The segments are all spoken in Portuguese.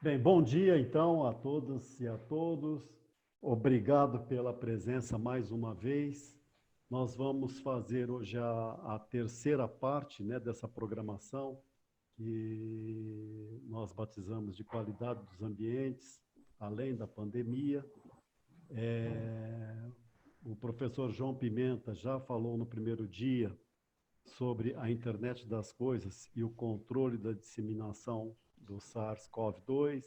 Bem, bom dia então a todas e a todos. Obrigado pela presença mais uma vez. Nós vamos fazer hoje a terceira parte, né, dessa programação que nós batizamos de qualidade dos ambientes, além da pandemia. O professor João Pimenta já falou no primeiro dia sobre a internet das coisas e o controle da disseminação do SARS-CoV-2.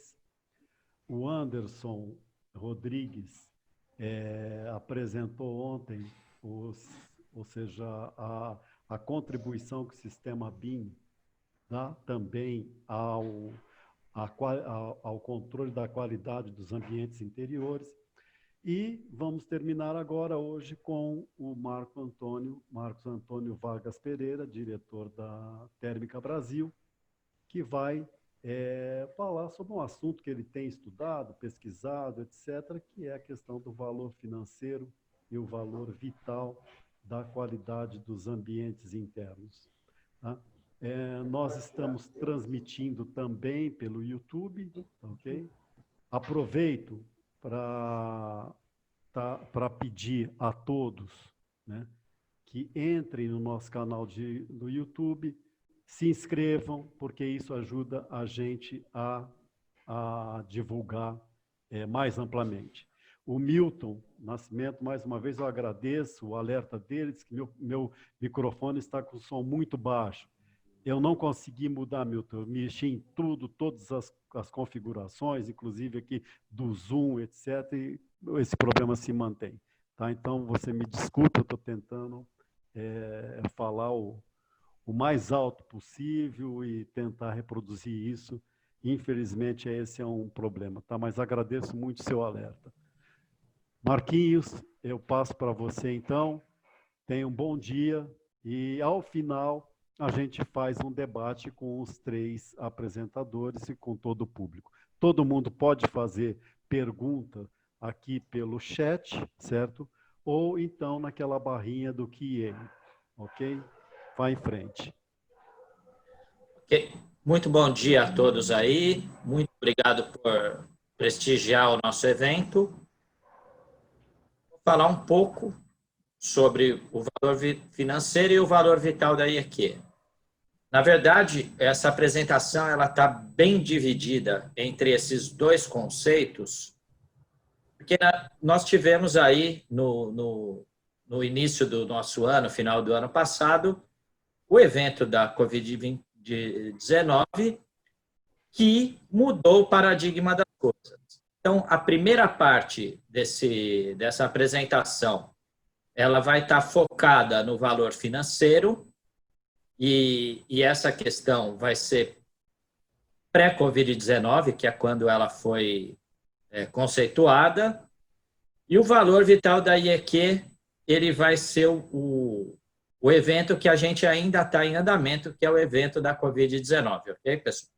O Anderson Rodrigues apresentou ontem, ou seja, a contribuição que o sistema BIM dá também ao controle da qualidade dos ambientes interiores. E vamos terminar agora hoje com o Marcos Antônio Vargas Pereira, diretor da Térmica Brasil, que vai falar sobre um assunto que ele tem estudado, pesquisado, etc., que é a questão do valor financeiro e o valor vital da qualidade dos ambientes internos. Tá? Nós estamos transmitindo também pelo YouTube, ok? Aproveito para pedir a todos, né, que entrem no nosso canal do YouTube, se inscrevam, porque isso ajuda a gente a divulgar mais amplamente. O Milton Nascimento, mais uma vez, eu agradeço o alerta dele, diz que meu microfone está com som muito baixo. Eu não consegui mudar, Milton, eu mexi em tudo, todas as configurações, inclusive aqui do Zoom, etc., e esse problema se mantém. Tá? Então, você me desculpa, eu estou tentando falar o mais alto possível e tentar reproduzir isso. Infelizmente, esse é um problema, tá? Mas agradeço muito o seu alerta. Marquinhos, eu passo para você, então. Tenha um bom dia e, ao final, a gente faz um debate com os três apresentadores e com todo o público. Todo mundo pode fazer pergunta aqui pelo chat, certo? Ou então naquela barrinha do Q&A, ok? Vá em frente. Okay. Muito bom dia a todos aí. Muito obrigado por prestigiar o nosso evento. Vou falar um pouco sobre o valor financeiro e o valor vital da IEQ. Na verdade, essa apresentação ela está bem dividida entre esses dois conceitos, porque nós tivemos aí no início do nosso ano, final do ano passado, o evento da Covid-19, que mudou o paradigma das coisas. Então, a primeira parte dessa apresentação, ela vai estar focada no valor financeiro, e essa questão vai ser pré-Covid-19, que é quando ela foi conceituada, e o valor vital da IEQ, ele vai ser o evento que a gente ainda está em andamento, que é o evento da Covid-19, ok, pessoal?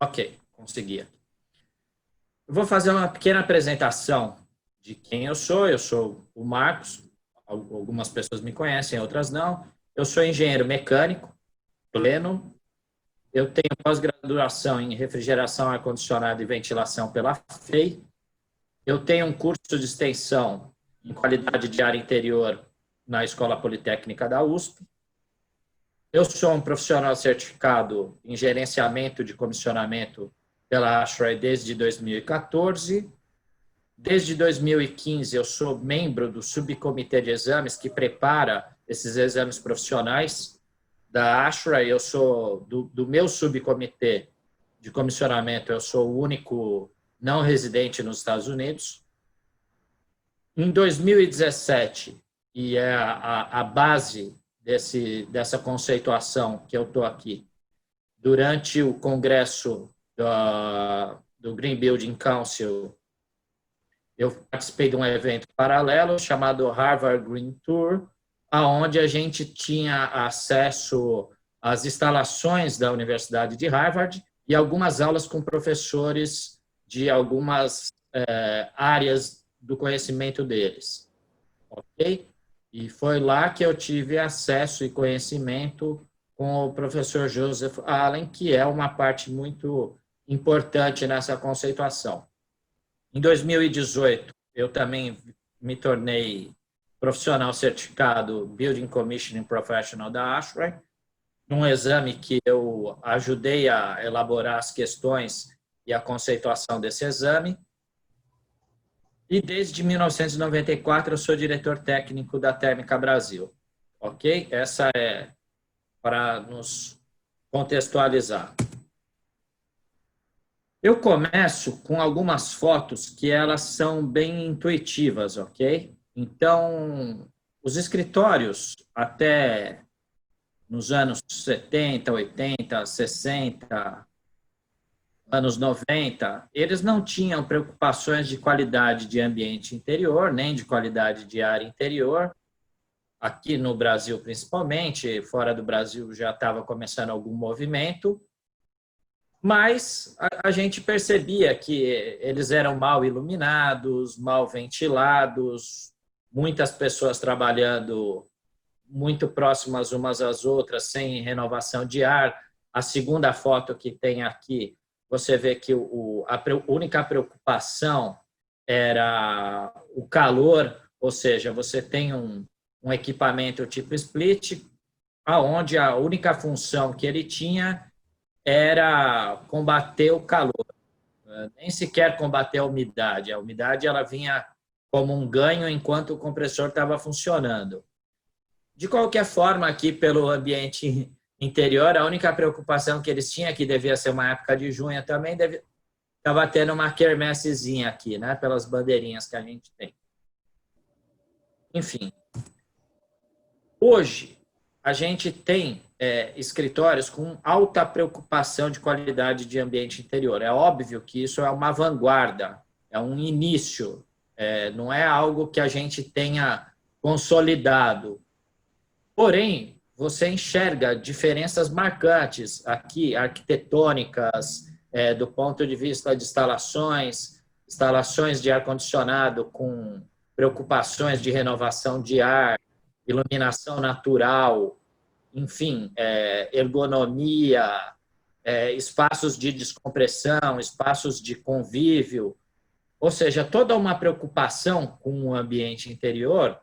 Ok, consegui. Eu vou fazer uma pequena apresentação de quem eu sou. Eu sou o Marcos, algumas pessoas me conhecem, outras não. Eu sou engenheiro mecânico, pleno. Eu tenho pós-graduação em refrigeração, ar-condicionado e ventilação pela FEI. Eu tenho um curso de extensão em qualidade de ar interior na Escola Politécnica da USP. Eu sou um profissional certificado em gerenciamento de comissionamento pela ASHRAE desde 2014. Desde 2015, eu sou membro do subcomitê de exames que prepara esses exames profissionais da ASHRAE. Eu sou do meu subcomitê de comissionamento, eu sou o único não residente nos Estados Unidos. Em 2017, e é a base dessa conceituação que eu estou aqui, durante o congresso do Green Building Council, eu participei de um evento paralelo chamado Harvard Green Tour, onde a gente tinha acesso às instalações da Universidade de Harvard e algumas aulas com professores de algumas áreas do conhecimento deles. Ok? E foi lá que eu tive acesso e conhecimento com o professor Joseph Allen, que é uma parte muito importante nessa conceituação. Em 2018, eu também me tornei profissional certificado Building Commissioning Professional da ASHRAE, num exame que eu ajudei a elaborar as questões e a conceituação desse exame. E desde 1994 eu sou diretor técnico da Térmica Brasil. Ok? Essa é para nos contextualizar. Eu começo com algumas fotos que elas são bem intuitivas, ok? Então, os escritórios até nos anos 70, 80, 60, anos 90, eles não tinham preocupações de qualidade de ambiente interior, nem de qualidade de ar interior. Aqui no Brasil, principalmente, fora do Brasil já estava começando algum movimento, mas a gente percebia que eles eram mal iluminados, mal ventilados, muitas pessoas trabalhando muito próximas umas às outras, sem renovação de ar. A segunda foto que tem aqui, você vê que a única preocupação era o calor, ou seja, você tem um equipamento tipo split, aonde a única função que ele tinha era combater o calor, nem sequer combater a umidade. A umidade ela vinha como um ganho enquanto o compressor estava funcionando. De qualquer forma, aqui pelo ambiente interior, a única preocupação que eles tinham, que devia ser uma época de junho também, estava tendo uma quermessezinha aqui, né, pelas bandeirinhas que a gente tem. Enfim, hoje a gente tem escritórios com alta preocupação de qualidade de ambiente interior. É óbvio que isso é uma vanguarda, é um início, não é algo que a gente tenha consolidado. Porém, você enxerga diferenças marcantes aqui, arquitetônicas, do ponto de vista de instalações de ar-condicionado com preocupações de renovação de ar, iluminação natural, enfim, ergonomia, espaços de descompressão, espaços de convívio, ou seja, toda uma preocupação com o ambiente interior,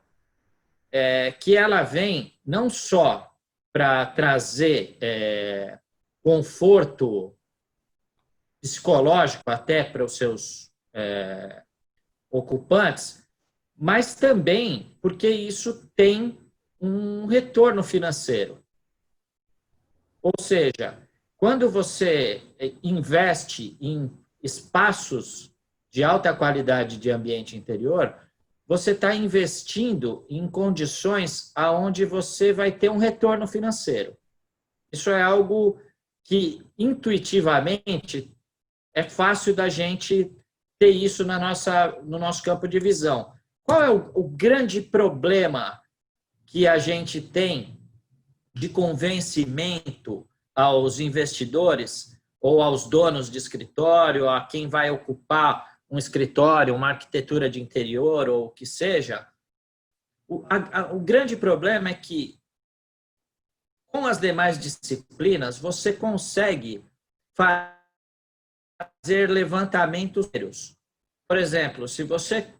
que ela vem não só para trazer conforto psicológico até para os seus ocupantes, mas também porque isso tem um retorno financeiro. Ou seja, quando você investe em espaços de alta qualidade de ambiente interior, você está investindo em condições aonde você vai ter um retorno financeiro. Isso é algo que, intuitivamente, é fácil da gente ter isso no nosso campo de visão. Qual é o grande problema que a gente tem de convencimento aos investidores ou aos donos de escritório, a quem vai ocupar um escritório, uma arquitetura de interior ou o que seja? O grande problema é que, com as demais disciplinas, você consegue fazer levantamentos sérios. Por exemplo, se você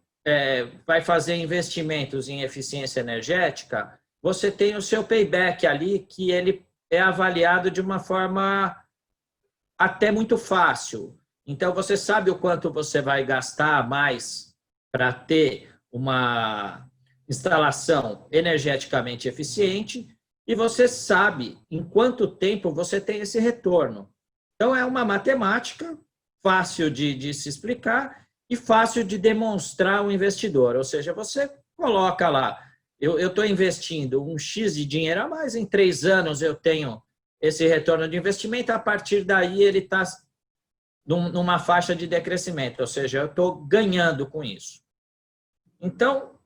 vai fazer investimentos em eficiência energética, você tem o seu payback ali, que ele é avaliado de uma forma até muito fácil. Então, você sabe o quanto você vai gastar mais para ter uma instalação energeticamente eficiente e você sabe em quanto tempo você tem esse retorno. Então, é uma matemática fácil de se explicar e fácil de demonstrar ao investidor. Ou seja, você coloca lá, eu estou investindo um X de dinheiro a mais, em 3 anos eu tenho esse retorno de investimento, a partir daí ele está numa faixa de decrescimento, ou seja, eu estou ganhando com isso. Então,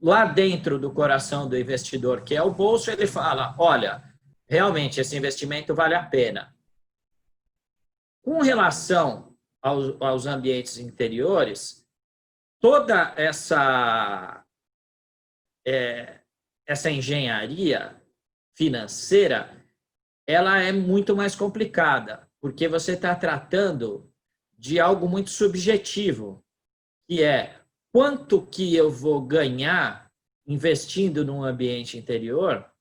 lá dentro do coração do investidor, que é o bolso, ele fala, olha, realmente esse investimento vale a pena. Com relação aos ambientes interiores, toda essa engenharia financeira, ela é muito mais complicada, porque você está tratando de algo muito subjetivo, que é quanto que eu vou ganhar investindo num ambiente interior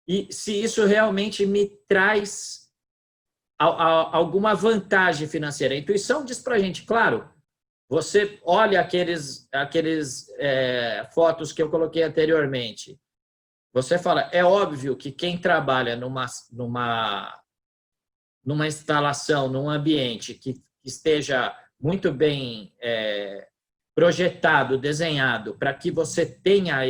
e se isso realmente me traz alguma vantagem financeira. A intuição diz para a gente, claro, você olha aqueles fotos que eu coloquei anteriormente, você fala, é óbvio que quem trabalha numa instalação, num ambiente que esteja muito bem projetado, desenhado, para que você tenha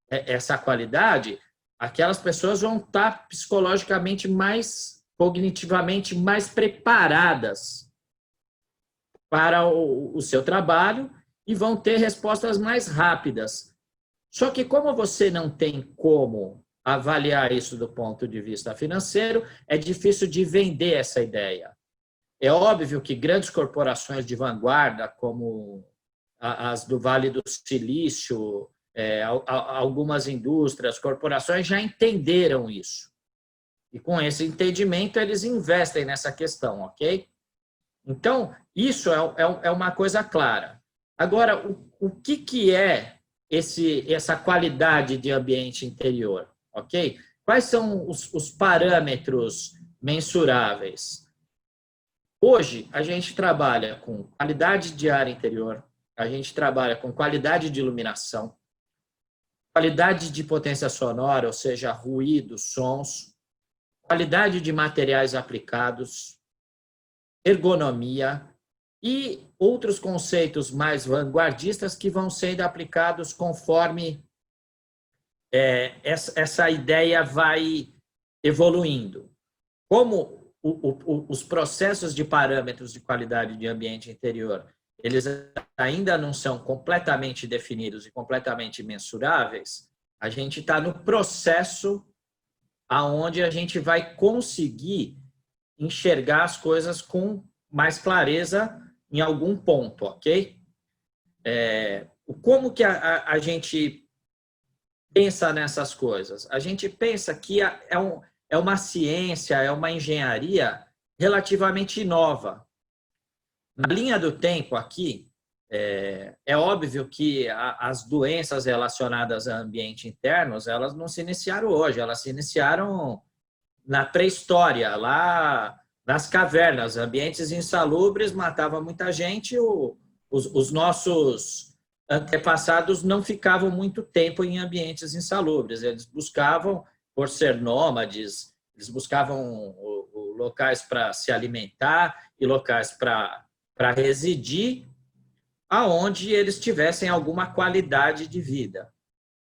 essa qualidade, aquelas pessoas vão estar psicologicamente cognitivamente mais preparadas para o seu trabalho e vão ter respostas mais rápidas. Só que como você não tem como avaliar isso do ponto de vista financeiro, é difícil de vender essa ideia. É óbvio que grandes corporações de vanguarda, como as do Vale do Silício, algumas indústrias, corporações já entenderam isso. E com esse entendimento, eles investem nessa questão, ok? Então, isso é uma coisa clara. Agora, o que é essa qualidade de ambiente interior, ok? Quais são os parâmetros mensuráveis? Hoje, a gente trabalha com qualidade de ar interior, a gente trabalha com qualidade de iluminação, qualidade de potência sonora, ou seja, ruído, sons, qualidade de materiais aplicados, ergonomia e outros conceitos mais vanguardistas que vão sendo aplicados conforme essa ideia vai evoluindo. Como os processos de parâmetros de qualidade de ambiente interior, eles ainda não são completamente definidos e completamente mensuráveis, a gente está no processo aonde a gente vai conseguir enxergar as coisas com mais clareza em algum ponto, ok? Como que a gente pensa nessas coisas? A gente pensa que é uma ciência, é uma engenharia relativamente nova. Na linha do tempo aqui, é óbvio que as doenças relacionadas a ambiente internos, elas não se iniciaram hoje, elas se iniciaram na pré-história, lá nas cavernas, ambientes insalubres, matava muita gente, os nossos antepassados não ficavam muito tempo em ambientes insalubres, eles buscavam, por ser nômades, eles buscavam locais para se alimentar e locais para residir, aonde eles tivessem alguma qualidade de vida.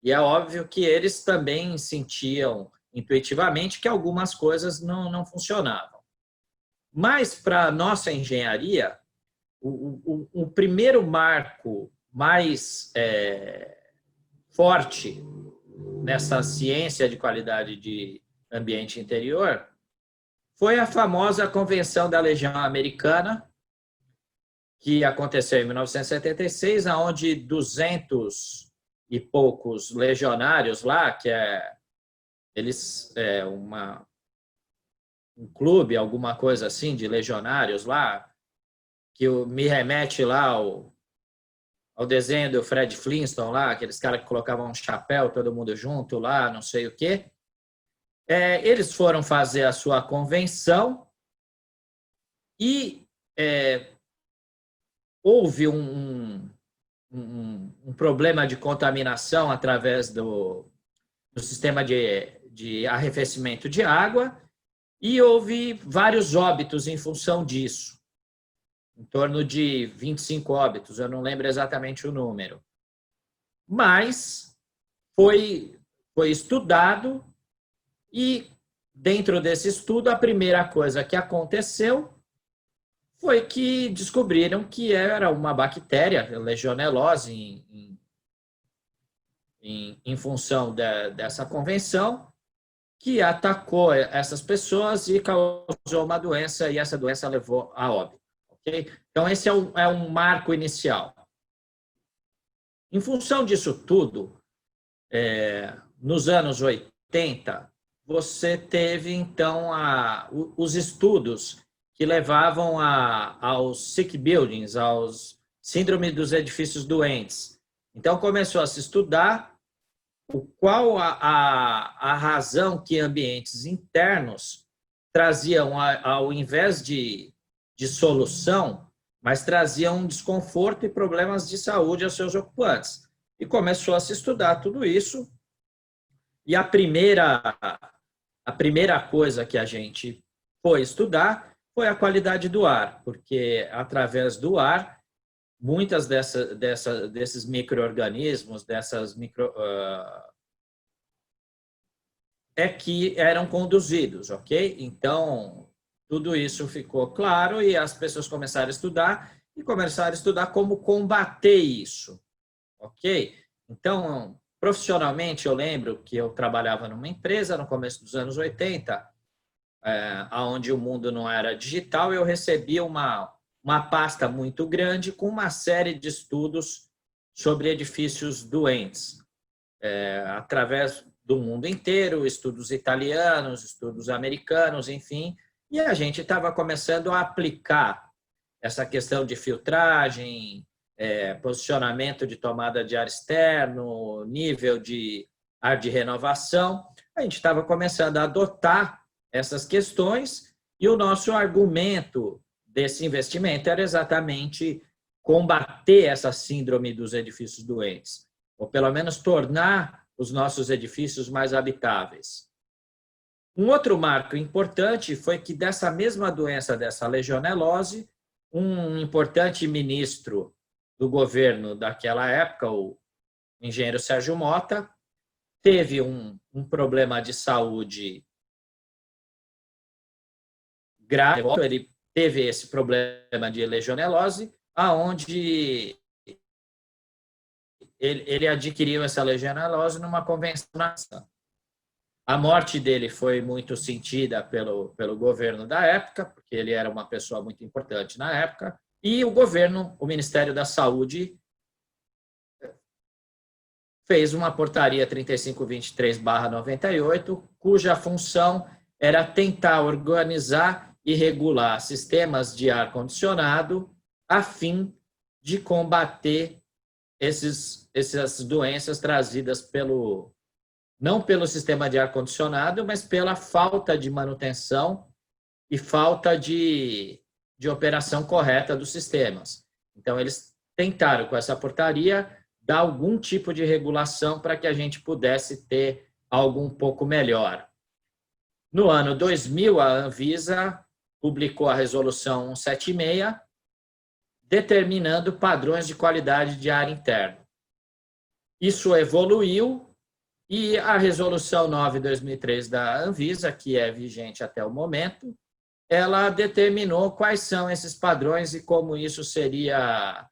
E é óbvio que eles também sentiam intuitivamente que algumas coisas não funcionavam. Mas, para a nossa engenharia, o primeiro marco mais forte nessa ciência de qualidade de ambiente interior foi a famosa Convenção da Legião Americana, que aconteceu em 1976, onde 200 e poucos legionários lá, que eles um clube, alguma coisa assim, de legionários lá, que me remete lá ao desenho do Fred Flintstone lá, aqueles caras que colocavam um chapéu, todo mundo junto lá, não sei o quê. Eles foram fazer a sua convenção e houve um problema de contaminação através do sistema de arrefecimento de água e houve vários óbitos em função disso, em torno de 25 óbitos, eu não lembro exatamente o número. Mas foi estudado e, dentro desse estudo, a primeira coisa que aconteceu foi que descobriram que era uma bactéria, legionelose, em função dessa convenção, que atacou essas pessoas e causou uma doença, e essa doença levou a óbito. Okay? Então, esse é um marco inicial. Em função disso tudo, nos anos 80, você teve, então, os estudos que levavam aos sick buildings, aos síndrome dos edifícios doentes. Então, começou a se estudar qual a razão que ambientes internos traziam, ao invés de solução, mas traziam um desconforto e problemas de saúde aos seus ocupantes. E começou a se estudar tudo isso. E a primeira coisa que a gente foi estudar foi a qualidade do ar, porque através do ar, muitas desses micro-organismos, que eram conduzidos, ok? Então, tudo isso ficou claro e as pessoas começaram a estudar como combater isso, ok? Então, profissionalmente, eu lembro que eu trabalhava numa empresa no começo dos anos 80, onde o mundo não era digital, eu recebia uma pasta muito grande com uma série de estudos sobre edifícios doentes, através do mundo inteiro, estudos italianos, estudos americanos, enfim, e a gente estava começando a aplicar essa questão de filtragem, posicionamento de tomada de ar externo, nível de ar de renovação. A gente estava começando a adotar essas questões e o nosso argumento desse investimento era exatamente combater essa síndrome dos edifícios doentes, ou pelo menos tornar os nossos edifícios mais habitáveis. Um outro marco importante foi que dessa mesma doença, dessa legionelose, um importante ministro do governo daquela época, o engenheiro Sérgio Mota, teve um problema de saúde grave. Ele teve esse problema de legionelose, aonde ele adquiriu essa legionelose numa convenção. A morte dele foi muito sentida pelo governo da época, porque ele era uma pessoa muito importante na época, e o Ministério da Saúde, fez uma portaria 3523/98, cuja função era tentar organizar e regular sistemas de ar-condicionado a fim de combater essas doenças trazidas não pelo sistema de ar-condicionado, mas pela falta de manutenção e falta de operação correta dos sistemas. Então, eles tentaram, com essa portaria, dar algum tipo de regulação para que a gente pudesse ter algo um pouco melhor. No ano 2000, a Anvisa publicou a Resolução 176, determinando padrões de qualidade de ar interno. Isso evoluiu e a Resolução 9/2003 da Anvisa, que é vigente até o momento, ela determinou quais são esses padrões e como isso seria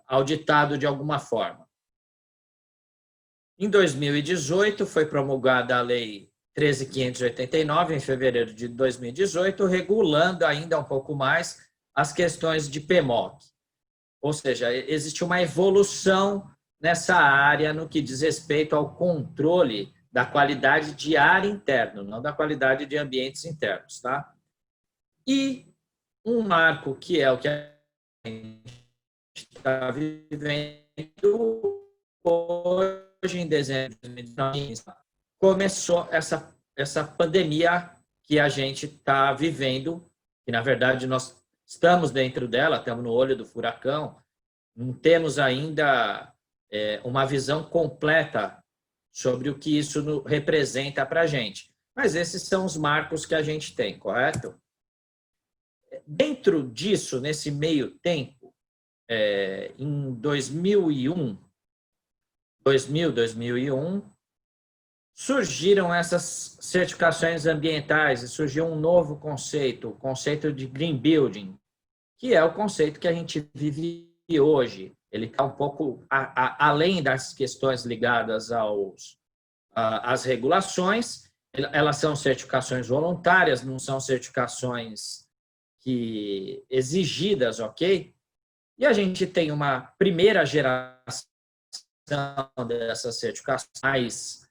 auditado de alguma forma. Em 2018, foi promulgada a Lei 13.589, em fevereiro de 2018, regulando ainda um pouco mais as questões de PMOC. Ou seja, existe uma evolução nessa área no que diz respeito ao controle da qualidade de ar interno, não da qualidade de ambientes internos. Tá? E um marco que é o que a gente está vivendo hoje, em dezembro de 2019, começou essa pandemia que a gente está vivendo, que, na verdade, nós estamos dentro dela, estamos no olho do furacão, não temos ainda uma visão completa sobre o que isso representa para a gente. Mas esses são os marcos que a gente tem, correto? Dentro disso, nesse meio tempo, em 2001, surgiram essas certificações ambientais e surgiu um novo conceito, o conceito de Green Building, que é o conceito que a gente vive hoje. Ele está um pouco além das questões ligadas às regulações. Elas são certificações voluntárias, não são certificações exigidas, ok? E a gente tem uma primeira geração dessas certificações mais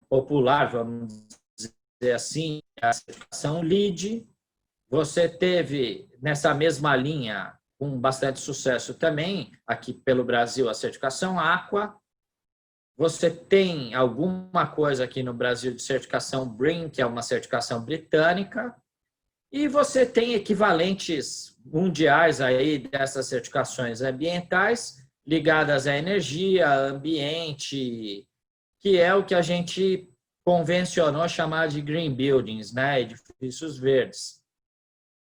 popular, vamos dizer assim, a certificação LEED. Você teve, nessa mesma linha, com bastante sucesso também, aqui pelo Brasil, a certificação Aqua. Você tem alguma coisa aqui no Brasil de certificação BREEAM, que é uma certificação britânica, e você tem equivalentes mundiais aí dessas certificações ambientais ligadas à energia, ambiente, que é o que a gente convencionou chamar de green buildings, né, edifícios verdes.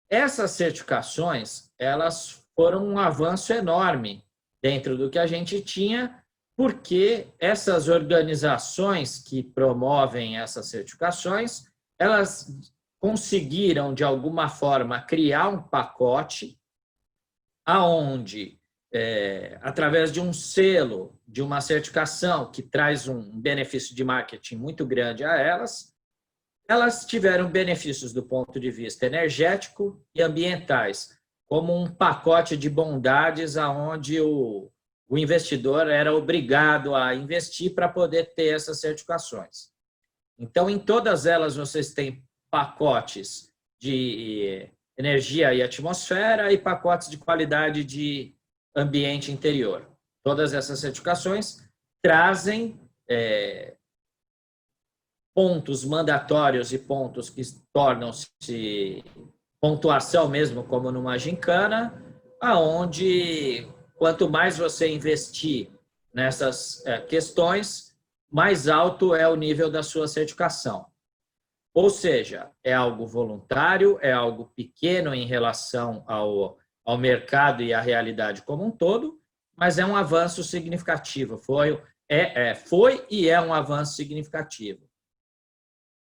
Essas certificações, elas foram um avanço enorme dentro do que a gente tinha, porque essas organizações que promovem essas certificações, elas conseguiram, de alguma forma, criar um pacote aonde, através de um selo, de uma certificação que traz um benefício de marketing muito grande a elas, elas tiveram benefícios do ponto de vista energético e ambientais, como um pacote de bondades aonde o investidor era obrigado a investir para poder ter essas certificações. Então, em todas elas, vocês têm pacotes de energia e atmosfera e pacotes de qualidade de ambiente interior. Todas essas certificações trazem pontos mandatórios e pontos que tornam-se pontuação mesmo, como numa gincana, aonde quanto mais você investir nessas questões, mais alto é o nível da sua certificação. Ou seja, é algo voluntário, é algo pequeno em relação ao mercado e à realidade como um todo, mas é um avanço significativo. Foi e é um avanço significativo.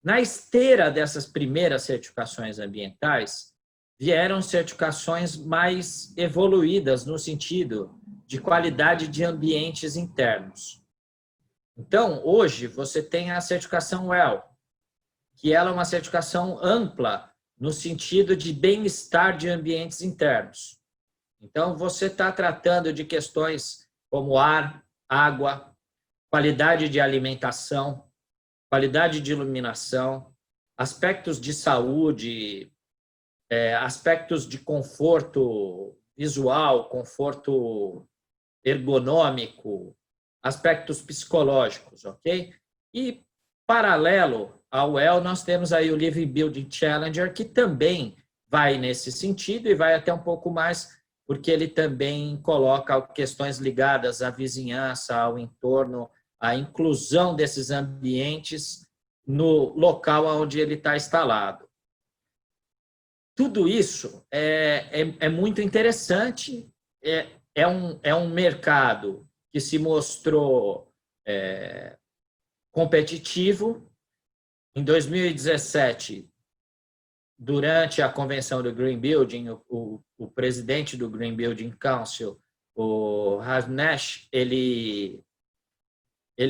Na esteira dessas primeiras certificações ambientais, vieram certificações mais evoluídas no sentido de qualidade de ambientes internos. Então, hoje, você tem a certificação WELL, que ela é uma certificação ampla no sentido de bem-estar de ambientes internos. Então, você está tratando de questões como ar, água, qualidade de alimentação, qualidade de iluminação, aspectos de saúde, aspectos de conforto visual, conforto ergonômico, aspectos psicológicos, ok? E, paralelo ao WELL, nós temos aí o Living Building Challenger, que também vai nesse sentido e vai até um pouco mais, porque ele também coloca questões ligadas à vizinhança, ao entorno, à inclusão desses ambientes no local onde ele está instalado. Tudo isso é muito interessante, é um mercado que se mostrou competitivo. Em 2017, durante a convenção do Green Building, o presidente do Green Building Council, o Rav Nash, ele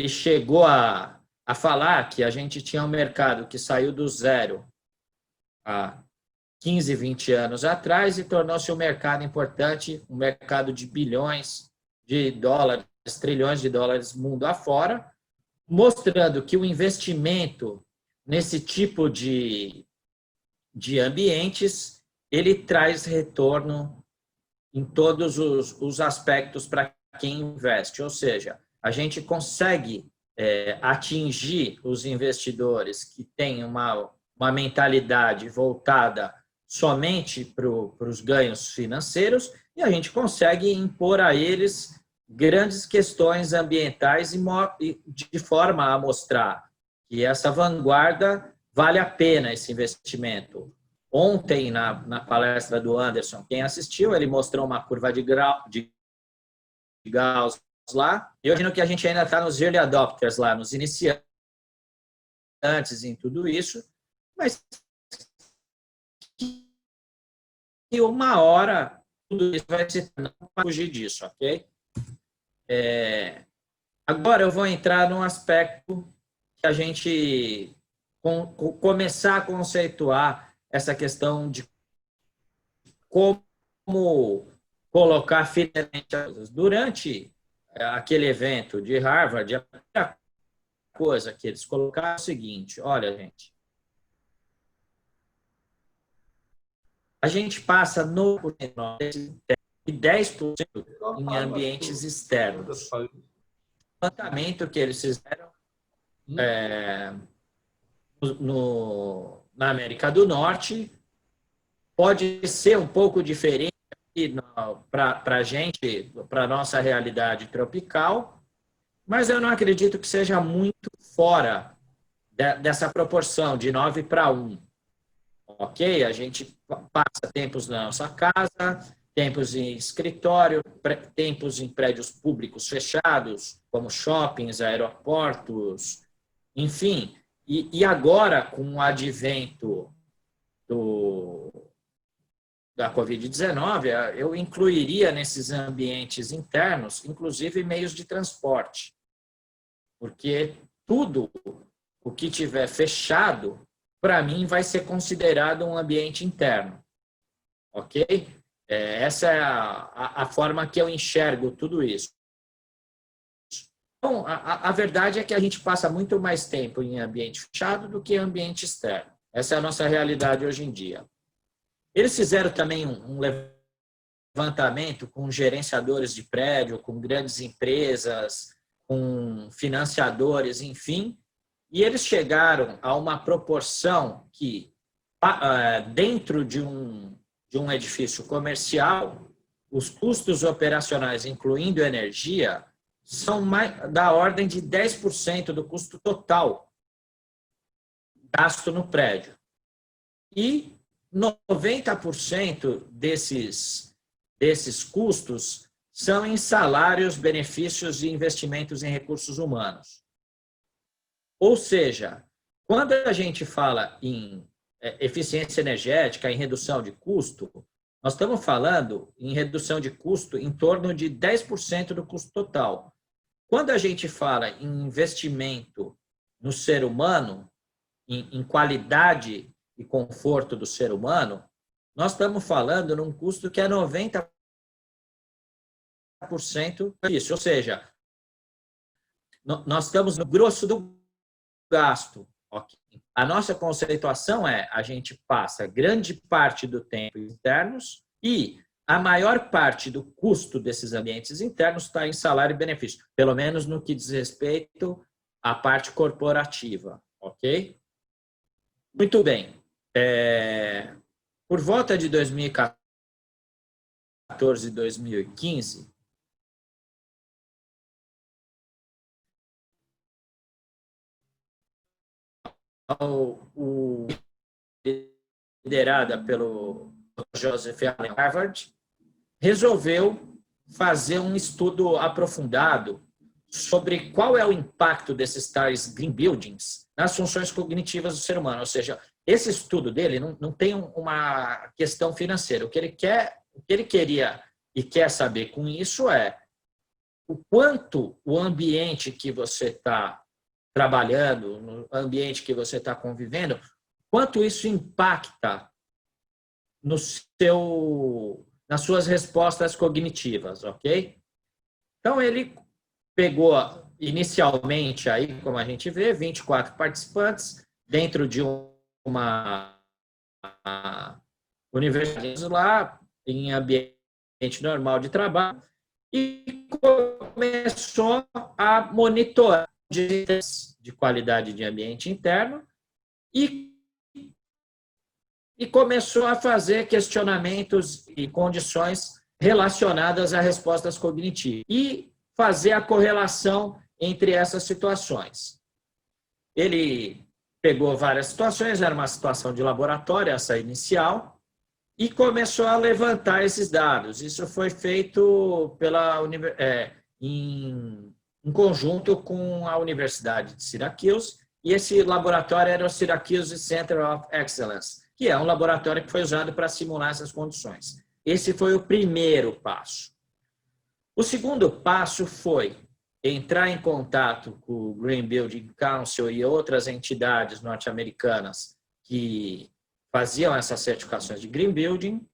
chegou a falar que a gente tinha um mercado que saiu do zero há 15, 20 anos atrás e tornou-se um mercado importante, um mercado de bilhões de dólares, trilhões de dólares mundo afora, mostrando que o investimento nesse tipo de ambientes, ele traz retorno em todos os aspectos para quem investe. Ou seja, a gente consegue atingir os investidores que têm uma mentalidade voltada somente para os ganhos financeiros e a gente consegue impor a eles grandes questões ambientais de forma a mostrar que essa vanguarda vale a pena esse investimento. Ontem, na palestra do Anderson, quem assistiu, ele mostrou uma curva de Gauss lá. Eu imagino que a gente ainda está nos early adopters lá, nos iniciantes em tudo isso, mas que uma hora tudo isso vai se não fugir disso, ok? Agora eu vou entrar num aspecto que a gente começar a conceituar essa questão de como colocar finalmente as coisas. Durante aquele evento de Harvard, a primeira coisa que eles colocaram é o seguinte: olha, gente, a gente passa 9% e 10% em ambientes externos. O levantamento que eles fizeram na América do Norte pode ser um pouco diferente para a gente, para a nossa realidade tropical, mas eu não acredito que seja muito fora dessa proporção de 9 para 1. Ok? A gente passa tempos na nossa casa, tempos em escritório, tempos em prédios públicos fechados, como shoppings, aeroportos, enfim. E agora, com o advento da Covid-19, eu incluiria nesses ambientes internos, inclusive meios de transporte, porque tudo o que tiver fechado, para mim, vai ser considerado um ambiente interno, ok? Essa é a forma que eu enxergo tudo isso. Então, a verdade é que a gente passa muito mais tempo em ambiente fechado do que em ambiente externo. Essa é a nossa realidade hoje em dia. Eles fizeram também um levantamento com gerenciadores de prédio, com grandes empresas, com financiadores, enfim, e eles chegaram a uma proporção que, dentro de um edifício comercial, os custos operacionais, incluindo energia, são da ordem de 10% do custo total gasto no prédio. E 90% desses custos são em salários, benefícios e investimentos em recursos humanos. Ou seja, quando a gente fala em eficiência energética, em redução de custo, nós estamos falando em redução de custo em torno de 10% do custo total. Quando a gente fala em investimento no ser humano, em qualidade e conforto do ser humano, nós estamos falando num custo que é 90% disso. Ou seja, nós estamos no grosso do gasto. Okay. A nossa conceituação é: a gente passa grande parte do tempo internos e a maior parte do custo desses ambientes internos está em salário e benefício, pelo menos no que diz respeito à parte corporativa. Ok? Muito bem. Por volta de 2014 e 2015, liderada pelo Joseph Allen Harvard, resolveu fazer um estudo aprofundado sobre qual é o impacto desses tais green buildings nas funções cognitivas do ser humano. Ou seja, esse estudo dele não tem uma questão financeira. O que ele queria e quer saber com isso é o quanto o ambiente que você está trabalhando, no ambiente que você está convivendo, quanto isso impacta nas suas respostas cognitivas, ok? Então, ele pegou inicialmente, aí, como a gente vê, 24 participantes dentro de uma universidade lá, em ambiente normal de trabalho, e começou a monitorar de qualidade de ambiente interno e começou a fazer questionamentos e condições relacionadas a respostas cognitivas e fazer a correlação entre essas situações. Ele pegou várias situações, era uma situação de laboratório, essa inicial, e começou a levantar esses dados. Isso foi feito em conjunto com a Universidade de Syracuse, e esse laboratório era o Syracuse Center of Excellence, que é um laboratório que foi usado para simular essas condições. Esse foi o primeiro passo. O segundo passo foi entrar em contato com o Green Building Council e outras entidades norte-americanas que faziam essas certificações de Green Building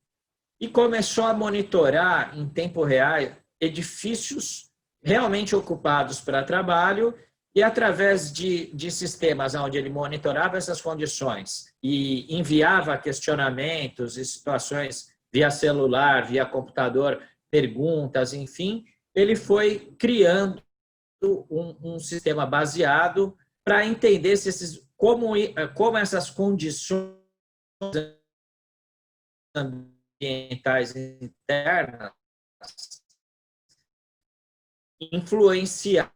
e começou a monitorar em tempo real edifícios realmente ocupados para trabalho, e através de sistemas onde ele monitorava essas condições e enviava questionamentos e situações via celular, via computador, perguntas, enfim, ele foi criando um sistema baseado para entender como essas condições ambientais internas influenciavam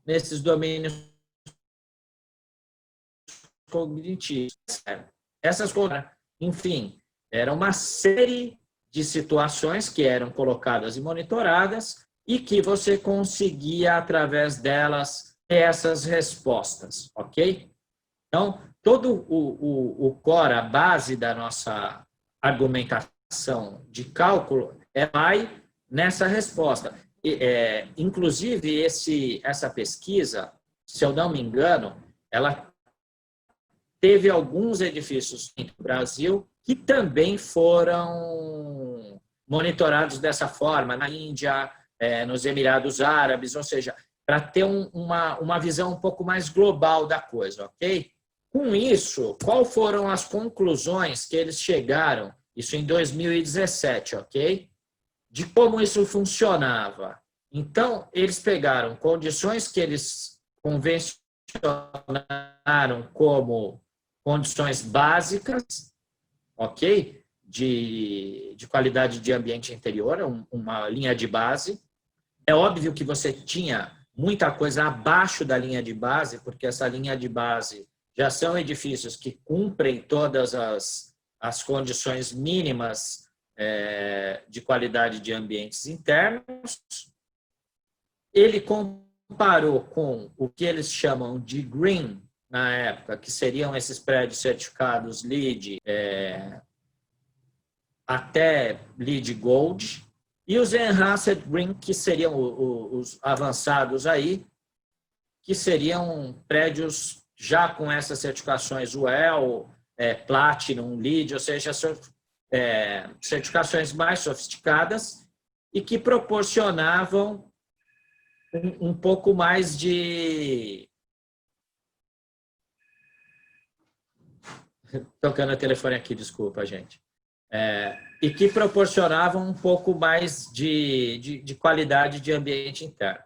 nesses domínios cognitivos. Essas, enfim, era uma série de situações que eram colocadas e monitoradas e que você conseguia, através delas, ter essas respostas, ok? Então, todo o core, a base da nossa argumentação de cálculo, vai nessa resposta. Inclusive, essa pesquisa, se eu não me engano, ela teve alguns edifícios no Brasil que também foram monitorados dessa forma, na Índia, nos Emirados Árabes, ou seja, para ter uma visão um pouco mais global da coisa, ok? Com isso, quais foram as conclusões que eles chegaram, isso em 2017, ok? De como isso funcionava. Então, eles pegaram condições que eles convencionaram como condições básicas, ok? De qualidade de ambiente interior, uma linha de base. É óbvio que você tinha muita coisa abaixo da linha de base, porque essa linha de base já são edifícios que cumprem todas as condições mínimas de qualidade de ambientes internos. Ele comparou com o que eles chamam de green, na época, que seriam esses prédios certificados LEED até LEED Gold, e os Enhanced Green, que seriam os avançados aí, que seriam prédios já com essas certificações WELL, Platinum, LEED, ou seja, certificações mais sofisticadas e que proporcionavam um pouco mais de... Tocando o telefone aqui, desculpa, gente. E que proporcionavam um pouco mais de qualidade de ambiente interno.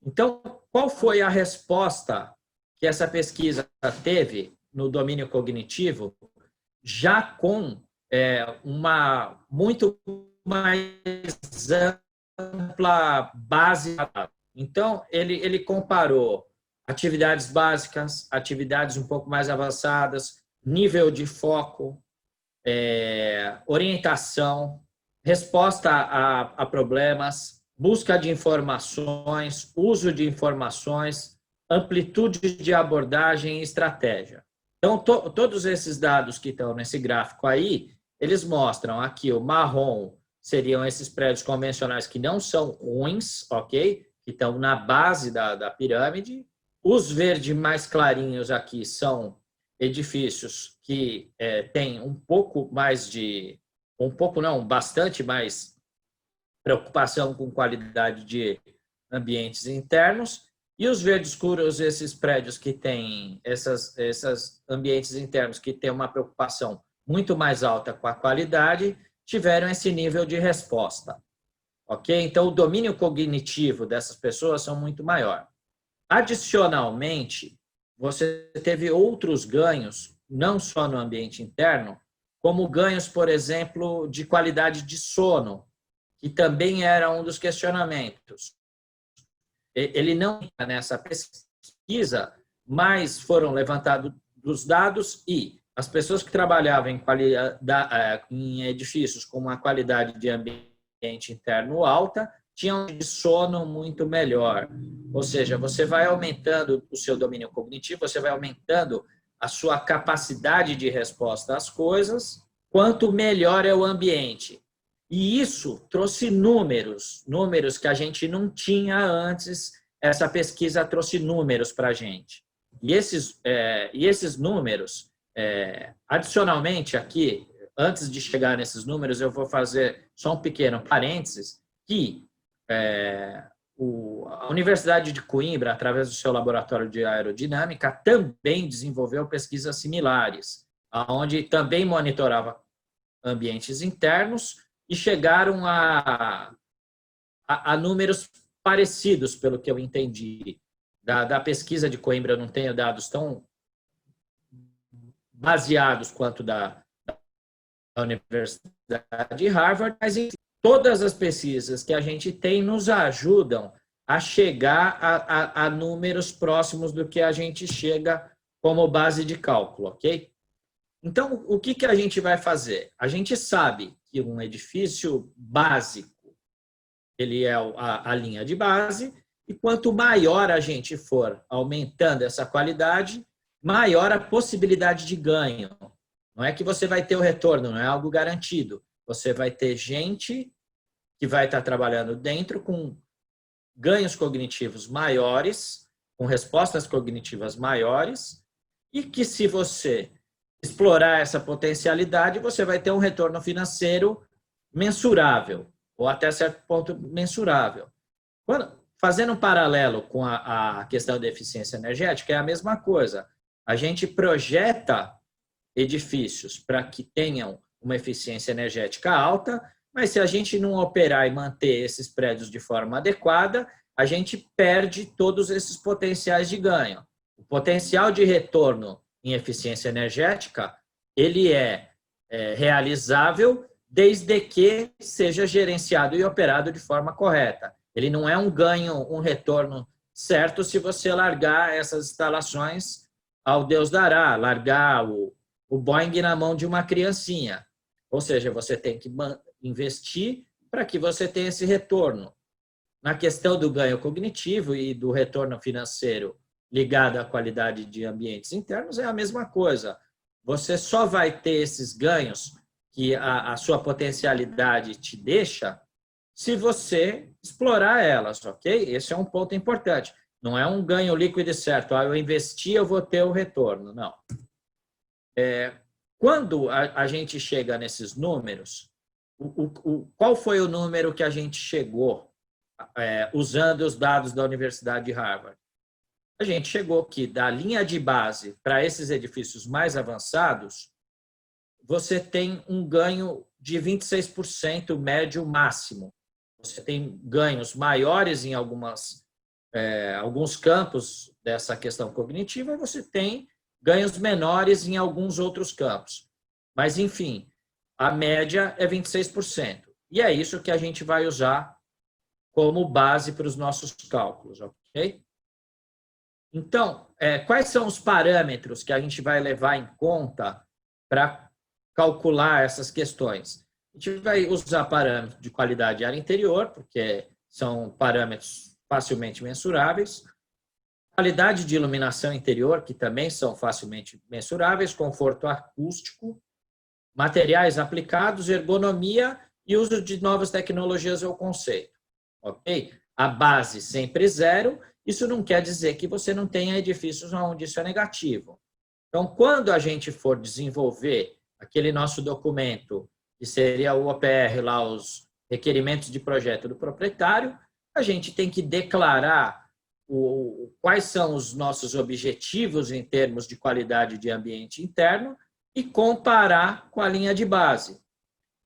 Então, qual foi a resposta que essa pesquisa teve no domínio cognitivo, já com uma muito mais ampla base? Então, ele comparou atividades básicas, atividades um pouco mais avançadas, nível de foco, orientação, resposta a problemas, busca de informações, uso de informações, amplitude de abordagem e estratégia. Então, todos esses dados que estão nesse gráfico aí, eles mostram aqui o marrom seriam esses prédios convencionais que não são ruins, ok? Que estão na base da pirâmide. Os verdes mais clarinhos aqui são edifícios que têm um pouco mais bastante mais preocupação com qualidade de ambientes internos, e os verdes escuros, esses prédios que têm esses ambientes internos que têm uma preocupação muito mais alta com a qualidade, tiveram esse nível de resposta. Ok? Então, o domínio cognitivo dessas pessoas são muito maior. Adicionalmente, você teve outros ganhos, não só no ambiente interno, como ganhos, por exemplo, de qualidade de sono, que também era um dos questionamentos. Ele não está nessa pesquisa, mas foram levantados os dados e as pessoas que trabalhavam em edifícios com uma qualidade de ambiente interno alta tinham um sono muito melhor. Ou seja, você vai aumentando o seu domínio cognitivo, você vai aumentando a sua capacidade de resposta às coisas, quanto melhor é o ambiente. E isso trouxe números que a gente não tinha antes. Essa pesquisa trouxe números para a gente. E esses números, adicionalmente aqui, antes de chegar nesses números, eu vou fazer só um pequeno parênteses, que a Universidade de Coimbra, através do seu laboratório de aerodinâmica, também desenvolveu pesquisas similares, onde também monitorava ambientes internos e chegaram a números parecidos, pelo que eu entendi. Da pesquisa de Coimbra, eu não tenho dados tão baseados quanto da Universidade de Harvard, mas enfim, todas as pesquisas que a gente tem nos ajudam a chegar a números próximos do que a gente chega como base de cálculo, ok? Então, o que a gente vai fazer? A gente sabe que um edifício básico, ele é a linha de base, e quanto maior a gente for aumentando essa qualidade, maior a possibilidade de ganho. Não é que você vai ter o retorno, não é algo garantido. Você vai ter gente que vai estar trabalhando dentro com ganhos cognitivos maiores, com respostas cognitivas maiores, e que se você explorar essa potencialidade, você vai ter um retorno financeiro mensurável, ou até certo ponto mensurável. Fazendo um paralelo com a questão da eficiência energética, é a mesma coisa. A gente projeta edifícios para que tenham uma eficiência energética alta, mas se a gente não operar e manter esses prédios de forma adequada, a gente perde todos esses potenciais de ganho. O potencial de retorno em eficiência energética, ele é realizável desde que seja gerenciado e operado de forma correta. Ele não é um ganho, um retorno certo se você largar essas instalações ao Deus dará, largar o Boeing na mão de uma criancinha. Ou seja, você tem que investir para que você tenha esse retorno. Na questão do ganho cognitivo e do retorno financeiro ligado à qualidade de ambientes internos, é a mesma coisa. Você só vai ter esses ganhos que a sua potencialidade te deixa se você explorar elas, ok? Esse é um ponto importante. Não é um ganho líquido e certo. Eu investi, eu vou ter o retorno. Não. Quando a gente chega nesses números, qual foi o número que a gente chegou usando os dados da Universidade de Harvard? A gente chegou que da linha de base para esses edifícios mais avançados, você tem um ganho de 26% médio máximo. Você tem ganhos maiores em alguns campos dessa questão cognitiva e você tem ganhos menores em alguns outros campos. Mas, enfim, a média é 26%. E é isso que a gente vai usar como base para os nossos cálculos, ok? Então, quais são os parâmetros que a gente vai levar em conta para calcular essas questões? A gente vai usar parâmetros de qualidade de ar interior, porque são parâmetros facilmente mensuráveis, qualidade de iluminação interior, que também são facilmente mensuráveis, conforto acústico, materiais aplicados, ergonomia e uso de novas tecnologias ou conceito. Ok? A base sempre zero. Isso não quer dizer que você não tenha edifícios onde isso é negativo. Então, quando a gente for desenvolver aquele nosso documento, que seria o OPR, lá os requerimentos de projeto do proprietário, a gente tem que declarar quais são os nossos objetivos em termos de qualidade de ambiente interno e comparar com a linha de base.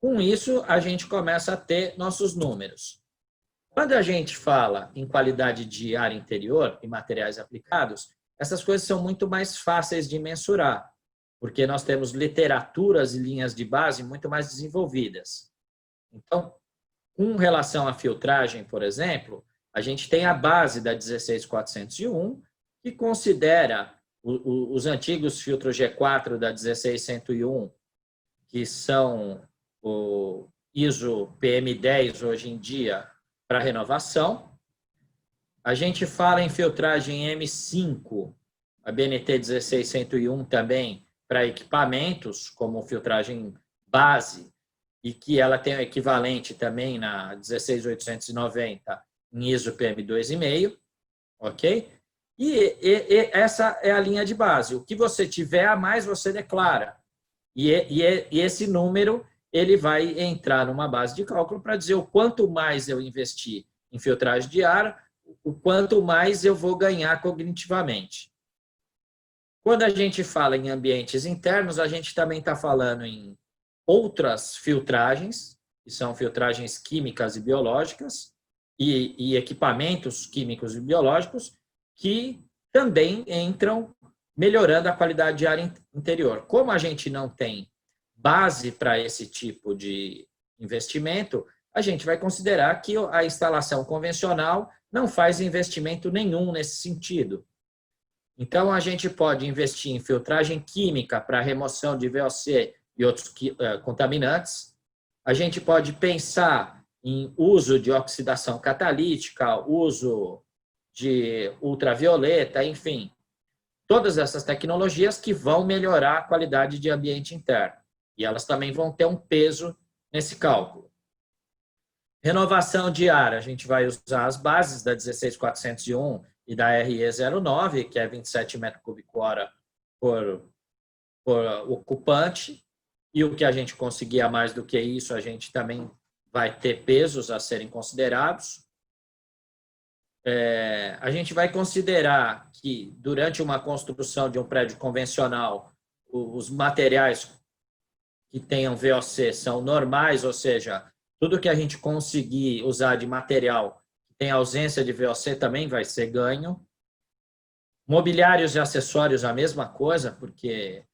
Com isso, a gente começa a ter nossos números. Quando a gente fala em qualidade de ar interior e materiais aplicados, essas coisas são muito mais fáceis de mensurar, porque nós temos literaturas e linhas de base muito mais desenvolvidas. Então, com relação à filtragem, por exemplo, a gente tem a base da 16401, que considera os antigos filtros G4 da 16101, que são o ISO PM10 hoje em dia para renovação. A gente fala em filtragem M5, a BNT 16101 também, para equipamentos, como filtragem base, e que ela tem o equivalente também na 16890 em ISO PM2,5, ok? E essa é a linha de base. O que você tiver a mais, você declara. E esse número ele vai entrar numa base de cálculo para dizer o quanto mais eu investir em filtragem de ar, o quanto mais eu vou ganhar cognitivamente. Quando a gente fala em ambientes internos, a gente também está falando em outras filtragens, que são filtragens químicas e biológicas, e equipamentos químicos e biológicos, que também entram melhorando a qualidade de ar interior. Como a gente não tem base para esse tipo de investimento, a gente vai considerar que a instalação convencional não faz investimento nenhum nesse sentido. Então, a gente pode investir em filtragem química para remoção de VOC e outros contaminantes. A gente pode pensar em uso de oxidação catalítica, uso de ultravioleta, enfim, todas essas tecnologias que vão melhorar a qualidade de ambiente interno. E elas também vão ter um peso nesse cálculo. Renovação de ar, a gente vai usar as bases da 16401 e da RE09, que é 27 metros cúbicos hora por ocupante, e o que a gente conseguir a mais do que isso, a gente também vai ter pesos a serem considerados. A gente vai considerar que, durante uma construção de um prédio convencional, os materiais que tenham VOC são normais, ou seja, tudo que a gente conseguir usar de material que tem ausência de VOC também vai ser ganho. Mobiliários e acessórios, a mesma coisa, porque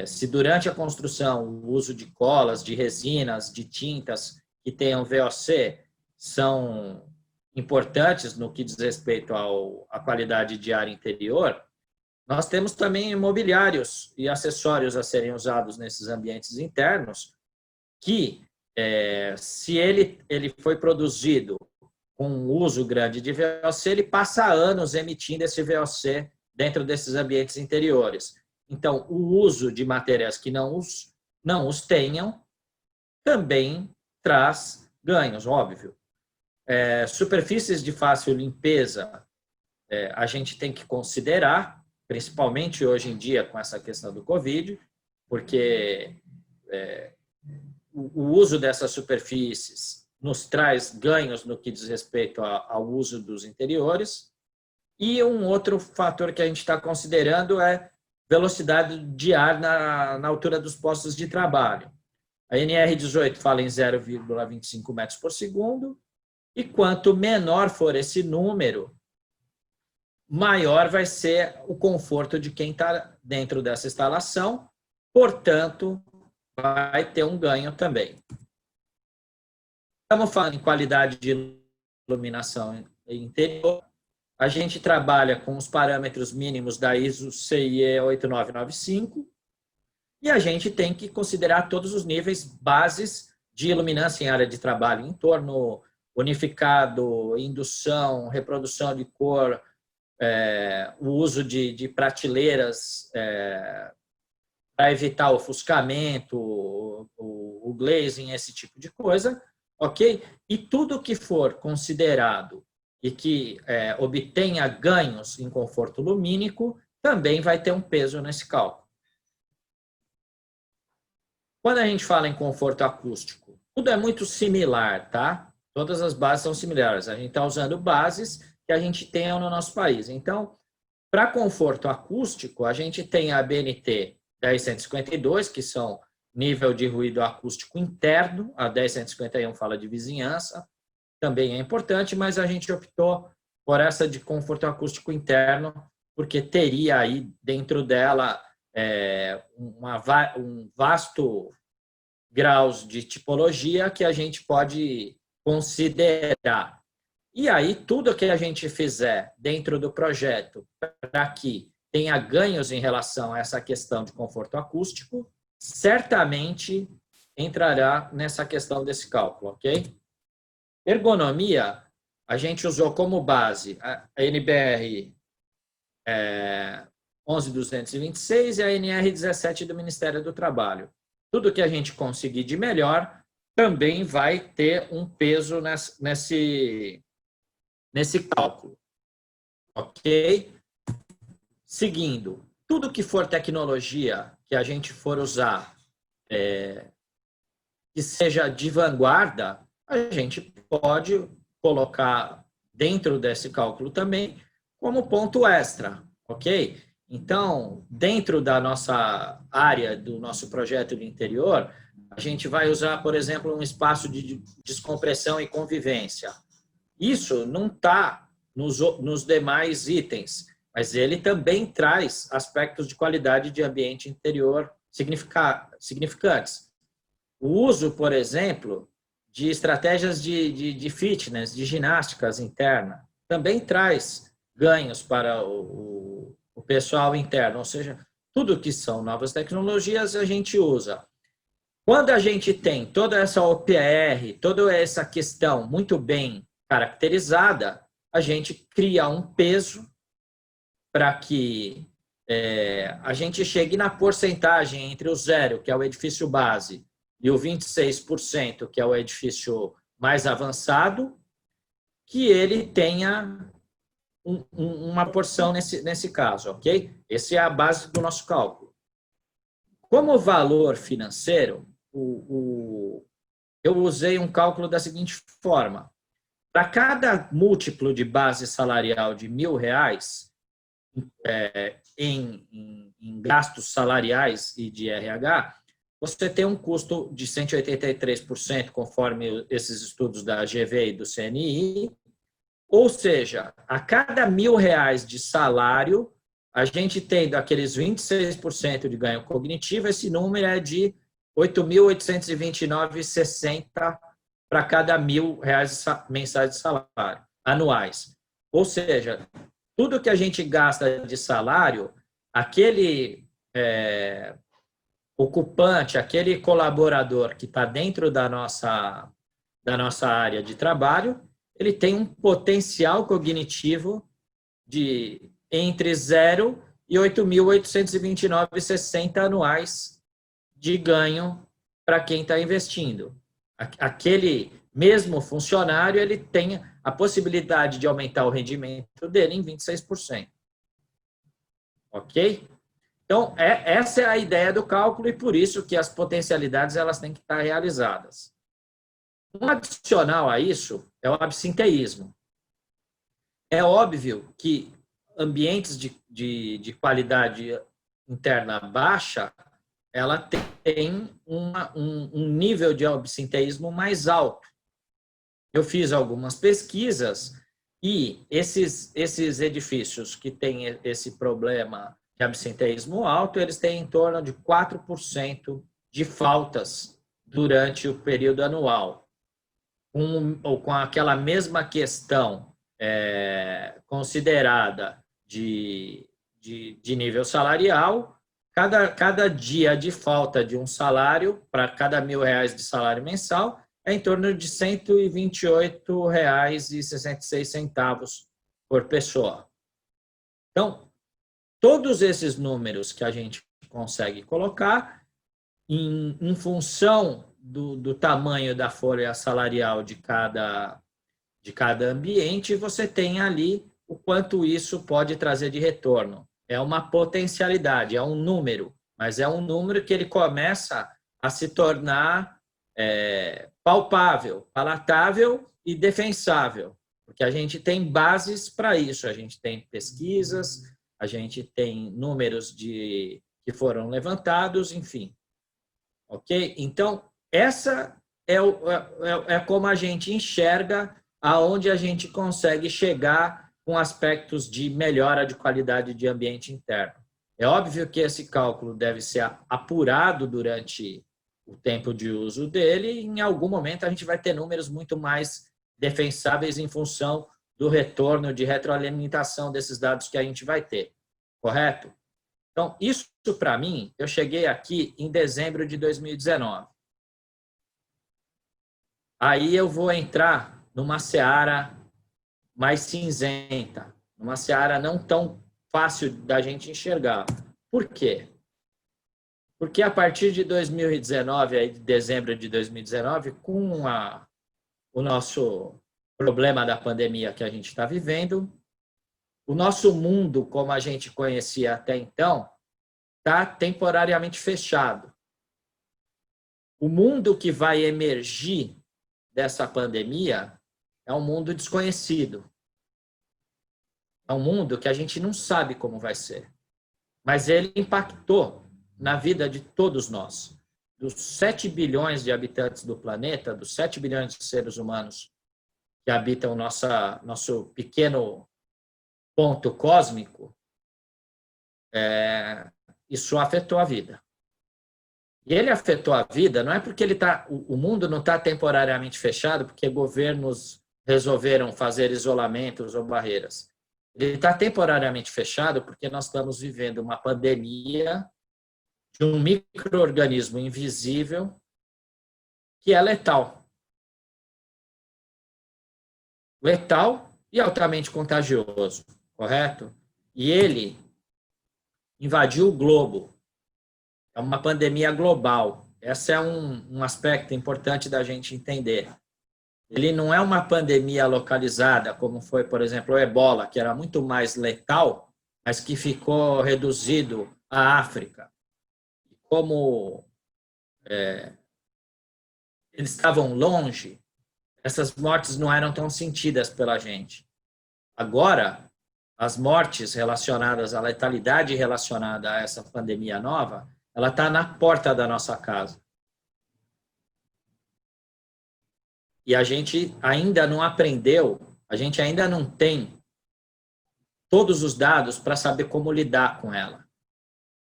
se durante a construção o uso de colas, de resinas, de tintas que tenham VOC são importantes no que diz respeito à qualidade de ar interior, nós temos também mobiliários e acessórios a serem usados nesses ambientes internos que, se ele foi produzido com um uso grande de VOC, ele passa anos emitindo esse VOC dentro desses ambientes interiores. Então, o uso de matérias que não os tenham também traz ganhos, óbvio. Superfícies de fácil limpeza, a gente tem que considerar, principalmente hoje em dia com essa questão do Covid, porque o uso dessas superfícies nos traz ganhos no que diz respeito ao uso dos interiores. E um outro fator que a gente está considerando é velocidade de ar na altura dos postos de trabalho. A NR18 fala em 0,25 metros por segundo, e quanto menor for esse número, maior vai ser o conforto de quem está dentro dessa instalação, portanto, vai ter um ganho também. Estamos falando em qualidade de iluminação interior. A gente trabalha com os parâmetros mínimos da ISO CIE 8995 e a gente tem que considerar todos os níveis bases de iluminância em área de trabalho, entorno unificado, indução, reprodução de cor, o uso de prateleiras para evitar o ofuscamento, o glazing, esse tipo de coisa, ok? E tudo que for considerado e que obtenha ganhos em conforto lumínico também vai ter um peso nesse cálculo. Quando a gente fala em conforto acústico, tudo é muito similar, tá? Todas as bases são similares. A gente está usando bases que a gente tem no nosso país. Então, para conforto acústico, a gente tem a BNT 10152, que são nível de ruído acústico interno. A 10151 fala de vizinhança, também é importante, mas a gente optou por essa de conforto acústico interno, porque teria aí dentro dela um vasto graus de tipologia que a gente pode considerar. E aí, tudo que a gente fizer dentro do projeto para que tenha ganhos em relação a essa questão de conforto acústico, certamente entrará nessa questão desse cálculo, ok? Ergonomia, a gente usou como base a NBR 11226 e a NR 17 do Ministério do Trabalho. Tudo que a gente conseguir de melhor também vai ter um peso nesse cálculo. Ok? Seguindo, tudo que for tecnologia que a gente for usar que seja de vanguarda, a gente pode colocar dentro desse cálculo também como ponto extra, ok? Então, dentro da nossa área, do nosso projeto de interior, a gente vai usar, por exemplo, um espaço de descompressão e convivência. Isso não está nos demais itens, mas ele também traz aspectos de qualidade de ambiente interior significantes. O uso, por exemplo, de estratégias de fitness, de ginásticas interna, também traz ganhos para o pessoal interno, ou seja, tudo que são novas tecnologias a gente usa. Quando a gente tem toda essa OPR, toda essa questão muito bem caracterizada, a gente cria um peso para que a gente chegue na porcentagem entre o 0, que é o edifício base, e o 26%, que é o edifício mais avançado, que ele tenha uma porção nesse caso, ok? Essa é a base do nosso cálculo. Como valor financeiro, eu usei um cálculo da seguinte forma. Para cada múltiplo de base salarial de R$1.000 em gastos salariais e de RH, você tem um custo de 183%, conforme esses estudos da GV e do CNI. Ou seja, a cada R$1.000 de salário, a gente tendo aqueles 26% de ganho cognitivo, esse número é de 8.829,60 para cada R$1.000 mensais de salário, anuais. Ou seja, tudo que a gente gasta de salário, aquele ocupante, aquele colaborador que está dentro da nossa área de trabalho, ele tem um potencial cognitivo de entre 0 e 8.829,60 anuais de ganho para quem está investindo. Aquele mesmo funcionário, ele tem a possibilidade de aumentar o rendimento dele em 26%. Ok? Então, essa é a ideia do cálculo e por isso que as potencialidades elas têm que estar realizadas. Um adicional a isso é o absenteísmo. É óbvio que ambientes de qualidade interna baixa, ela tem um nível de absenteísmo mais alto. Eu fiz algumas pesquisas e esses edifícios que têm esse problema de absenteísmo alto, eles têm em torno de 4% de faltas durante o período anual. Com aquela mesma questão considerada de nível salarial, cada dia de falta de um salário, para cada R$1.000 de salário mensal, é em torno de R$128,66 por pessoa. Então, todos esses números que a gente consegue colocar, em função do tamanho da folha salarial de cada ambiente, você tem ali o quanto isso pode trazer de retorno. É uma potencialidade, é um número, mas é um número que ele começa a se tornar palpável, palatável e defensável, porque a gente tem bases para isso, a gente tem pesquisas, a gente tem números que foram levantados, enfim. Ok? Então, essa é como a gente enxerga aonde a gente consegue chegar com aspectos de melhora de qualidade de ambiente interno. É óbvio que esse cálculo deve ser apurado durante o tempo de uso dele e em algum momento a gente vai ter números muito mais defensáveis em função do retorno de retroalimentação desses dados que a gente vai ter. Correto? Então, isso para mim, eu cheguei aqui em dezembro de 2019. Aí eu vou entrar numa seara mais cinzenta, numa seara não tão fácil da gente enxergar. Por quê? Porque a partir de 2019, aí de dezembro de 2019, com o nosso problema da pandemia que a gente está vivendo, o nosso mundo, como a gente conhecia até então, está temporariamente fechado. O mundo que vai emergir dessa pandemia é um mundo desconhecido. É um mundo que a gente não sabe como vai ser. Mas ele impactou na vida de todos nós. Dos 7 bilhões de habitantes do planeta, dos 7 bilhões de seres humanos que habitam nosso pequeno ponto cósmico, isso afetou a vida. E ele afetou a vida não é porque o mundo não está temporariamente fechado porque governos resolveram fazer isolamentos ou barreiras. Ele está temporariamente fechado porque nós estamos vivendo uma pandemia de um micro-organismo invisível que é letal. Letal e altamente contagioso, correto? E ele invadiu o globo. É uma pandemia global. Esse é um aspecto importante da gente entender. Ele não é uma pandemia localizada, como foi, por exemplo, o Ebola, que era muito mais letal, mas que ficou reduzido à África. Como eles estavam longe, essas mortes não eram tão sentidas pela gente. Agora, as mortes relacionadas à letalidade relacionada a essa pandemia nova, ela está na porta da nossa casa. E a gente ainda não aprendeu, a gente ainda não tem todos os dados para saber como lidar com ela.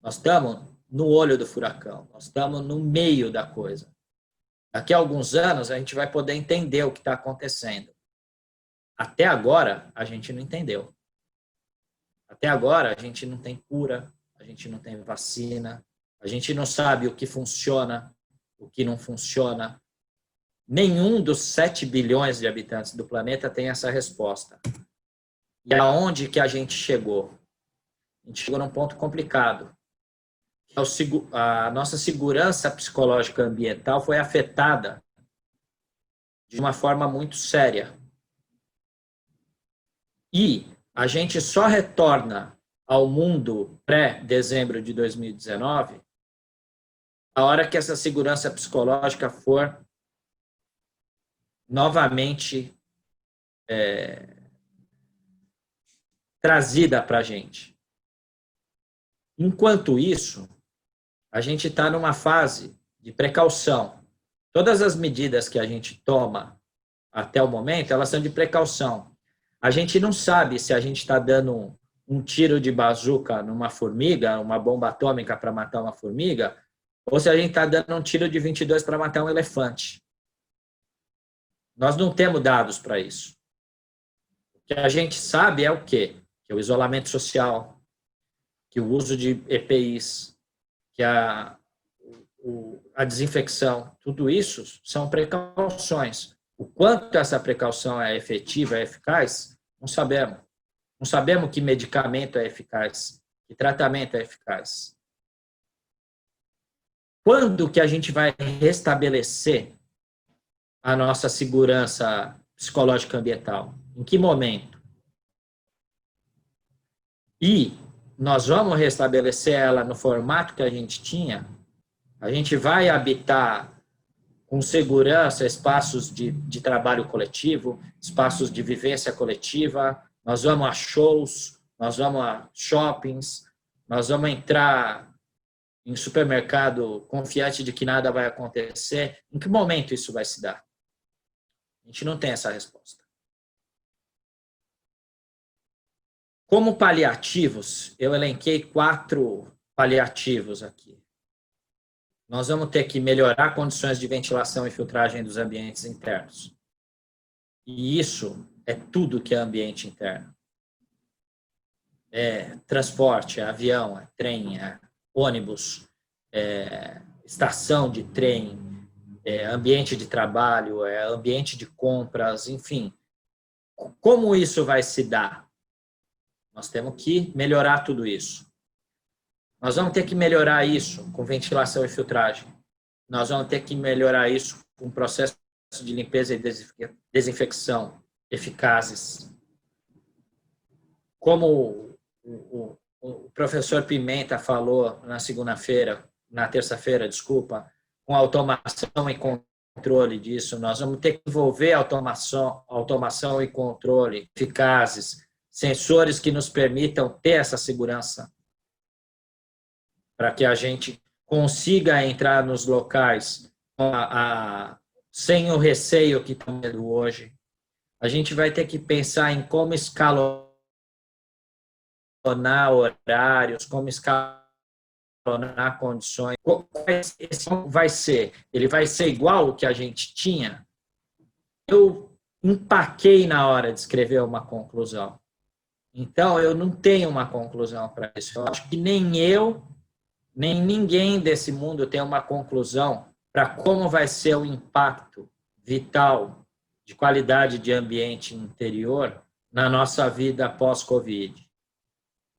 Nós estamos no olho do furacão, nós estamos no meio da coisa. Daqui a alguns anos, a gente vai poder entender o que está acontecendo. Até agora, a gente não entendeu. Até agora, a gente não tem cura, a gente não tem vacina, a gente não sabe o que funciona, o que não funciona. Nenhum dos 7 bilhões de habitantes do planeta tem essa resposta. E aonde que a gente chegou? A gente chegou num ponto complicado. A nossa segurança psicológica ambiental foi afetada de uma forma muito séria. E a gente só retorna ao mundo pré-dezembro de 2019 a hora que essa segurança psicológica for novamente trazida para a gente. Enquanto isso, a gente está numa fase de precaução. Todas as medidas que a gente toma até o momento, elas são de precaução. A gente não sabe se a gente está dando um tiro de bazuca numa formiga, uma bomba atômica para matar uma formiga, ou se a gente está dando um tiro de 22 para matar um elefante. Nós não temos dados para isso. O que a gente sabe é o quê? Que é o isolamento social, que o uso de EPIs, que a desinfecção, tudo isso são precauções. O quanto essa precaução é efetiva, é eficaz, não sabemos. Não sabemos que medicamento é eficaz, que tratamento é eficaz. Quando que a gente vai restabelecer a nossa segurança psicológica ambiental? Em que momento? E nós vamos restabelecer ela no formato que a gente tinha? A gente vai habitar com segurança espaços de trabalho coletivo, espaços de vivência coletiva, nós vamos a shows, nós vamos a shoppings, nós vamos entrar em supermercado confiante de que nada vai acontecer. Em que momento isso vai se dar? A gente não tem essa resposta. Como paliativos, eu elenquei 4 paliativos aqui. Nós vamos ter que melhorar condições de ventilação e filtragem dos ambientes internos. E isso é tudo que é ambiente interno. É transporte, é avião, é trem, é ônibus, é estação de trem, é ambiente de trabalho, é ambiente de compras, enfim. Como isso vai se dar? Nós temos que melhorar tudo isso. Nós vamos ter que melhorar isso com ventilação e filtragem. Nós vamos ter que melhorar isso com processo de limpeza e desinfecção eficazes. Como o professor Pimenta falou na terça-feira, com automação e controle disso, nós vamos ter que envolver automação e controle eficazes, sensores que nos permitam ter essa segurança, para que a gente consiga entrar nos locais sem o receio que estamos tendo hoje. A gente vai ter que pensar em como escalonar horários, como escalonar condições. Esse vai ser? Ele vai ser igual ao que a gente tinha? Eu empaquei na hora de escrever uma conclusão. Então, eu não tenho uma conclusão para isso. Eu acho que nem eu, nem ninguém desse mundo tem uma conclusão para como vai ser o impacto vital de qualidade de ambiente interior na nossa vida pós-Covid.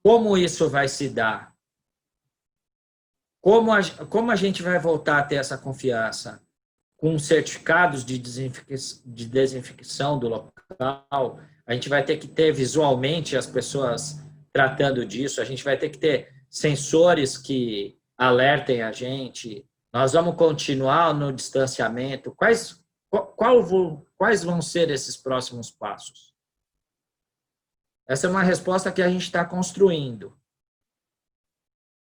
Como isso vai se dar? Como a gente vai voltar a ter essa confiança? Com certificados de desinfecção do local, a gente vai ter que ter visualmente as pessoas tratando disso, a gente vai ter que ter sensores que alertem a gente, nós vamos continuar no distanciamento. Quais vão ser esses próximos passos? Essa é uma resposta que a gente está construindo.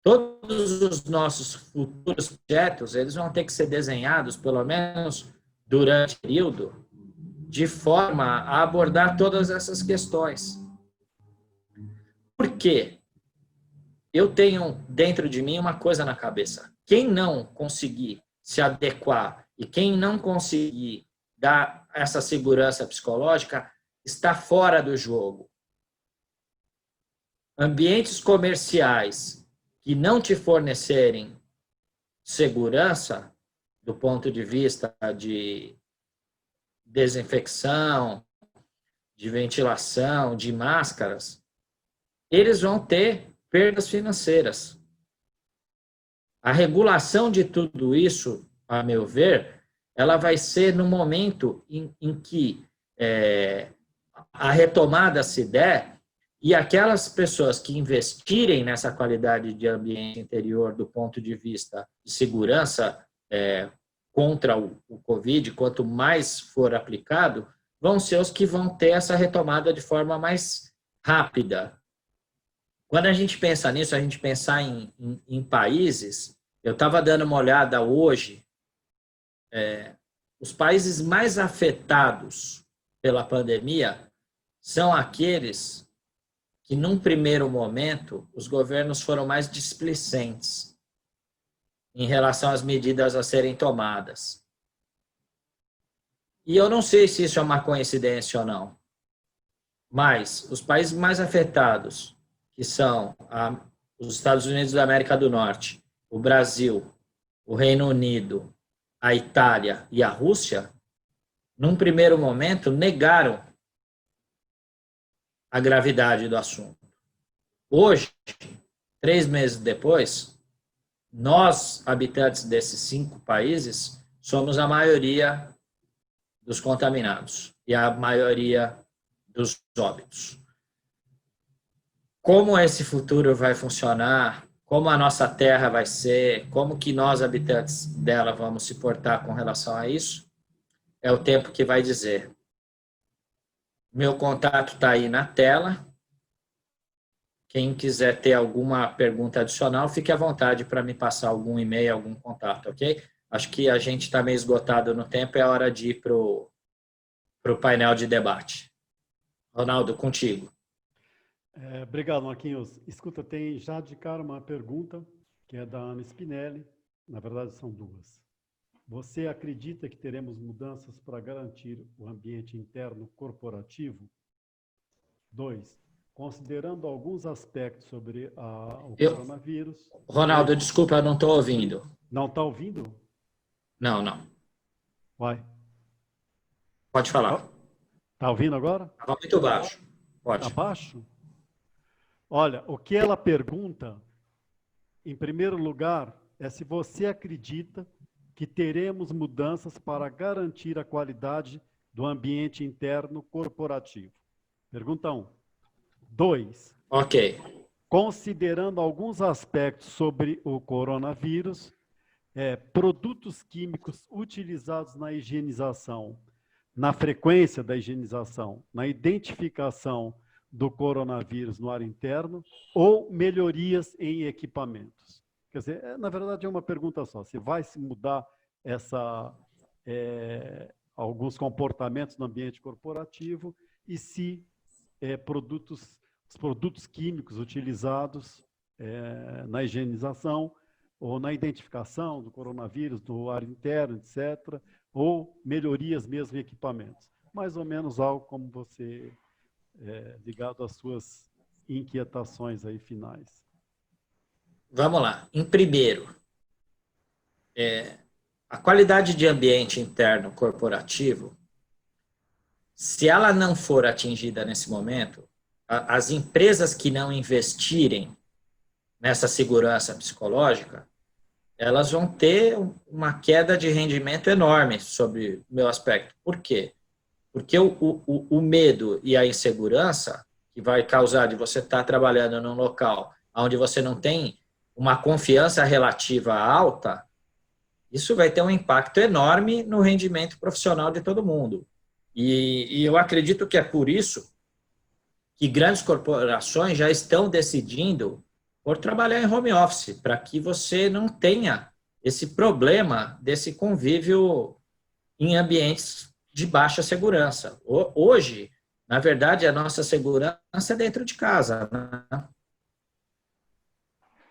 Todos os nossos futuros projetos, eles vão ter que ser desenhados, pelo menos durante o período, de forma a abordar todas essas questões. Por quê? Eu tenho dentro de mim uma coisa na cabeça. Quem não conseguir se adequar e quem não conseguir dar essa segurança psicológica está fora do jogo. Ambientes comerciais que não te fornecerem segurança do ponto de vista de desinfecção, de ventilação, de máscaras, eles vão ter perdas financeiras. A regulação de tudo isso, a meu ver, ela vai ser no momento em que a retomada se der e aquelas pessoas que investirem nessa qualidade de ambiente interior do ponto de vista de segurança contra o Covid, quanto mais for aplicado, vão ser os que vão ter essa retomada de forma mais rápida. Quando a gente pensa nisso, a gente pensar em países, eu estava dando uma olhada hoje, os países mais afetados pela pandemia são aqueles que, num primeiro momento, os governos foram mais displicentes em relação às medidas a serem tomadas. E eu não sei se isso é uma coincidência ou não, mas os países mais afetados, que são os Estados Unidos da América do Norte, o Brasil, o Reino Unido, a Itália e a Rússia, num primeiro momento, negaram a gravidade do assunto. Hoje, 3 meses depois, nós, habitantes desses 5 países, somos a maioria dos contaminados e a maioria dos óbitos. Como esse futuro vai funcionar, como a nossa terra vai ser, como que nós, habitantes dela, vamos se portar com relação a isso, é o tempo que vai dizer. Meu contato está aí na tela. Quem quiser ter alguma pergunta adicional, fique à vontade para me passar algum e-mail, algum contato, ok? Acho que a gente está meio esgotado no tempo, é hora de ir para o painel de debate. Ronaldo, contigo. Obrigado, Marquinhos. Escuta, tem já de cara uma pergunta, que é da Ana Spinelli. Na verdade, são 2. Você acredita que teremos mudanças para garantir o ambiente interno corporativo? 2. Considerando alguns aspectos sobre o coronavírus... Ronaldo, desculpa, eu não estou ouvindo. Não está ouvindo? Não. Vai. Pode falar. Está ouvindo agora? Estava muito baixo. Pode. Está baixo? Olha, o que ela pergunta, em primeiro lugar, é se você acredita que teremos mudanças para garantir a qualidade do ambiente interno corporativo. Pergunta 1. 2. Ok. Considerando alguns aspectos sobre o coronavírus, produtos químicos utilizados na higienização, na frequência da higienização, na identificação do coronavírus no ar interno ou melhorias em equipamentos? Quer dizer, na verdade é uma pergunta só. Se vai se mudar alguns comportamentos no ambiente corporativo e se os produtos químicos utilizados na higienização ou na identificação do coronavírus no ar interno, etc., ou melhorias mesmo em equipamentos. Mais ou menos algo como você, ligado às suas inquietações aí finais. Vamos lá. Em primeiro, a qualidade de ambiente interno corporativo, se ela não for atingida nesse momento, as empresas que não investirem nessa segurança psicológica, elas vão ter uma queda de rendimento enorme sobre o meu aspecto. Por quê? Porque o medo e a insegurança que vai causar de você estar trabalhando num local onde você não tem uma confiança relativa alta, isso vai ter um impacto enorme no rendimento profissional de todo mundo. E eu acredito que é por isso que grandes corporações já estão decidindo por trabalhar em home office, para que você não tenha esse problema desse convívio em ambientes de baixa segurança. Hoje, na verdade, a nossa segurança é dentro de casa, né?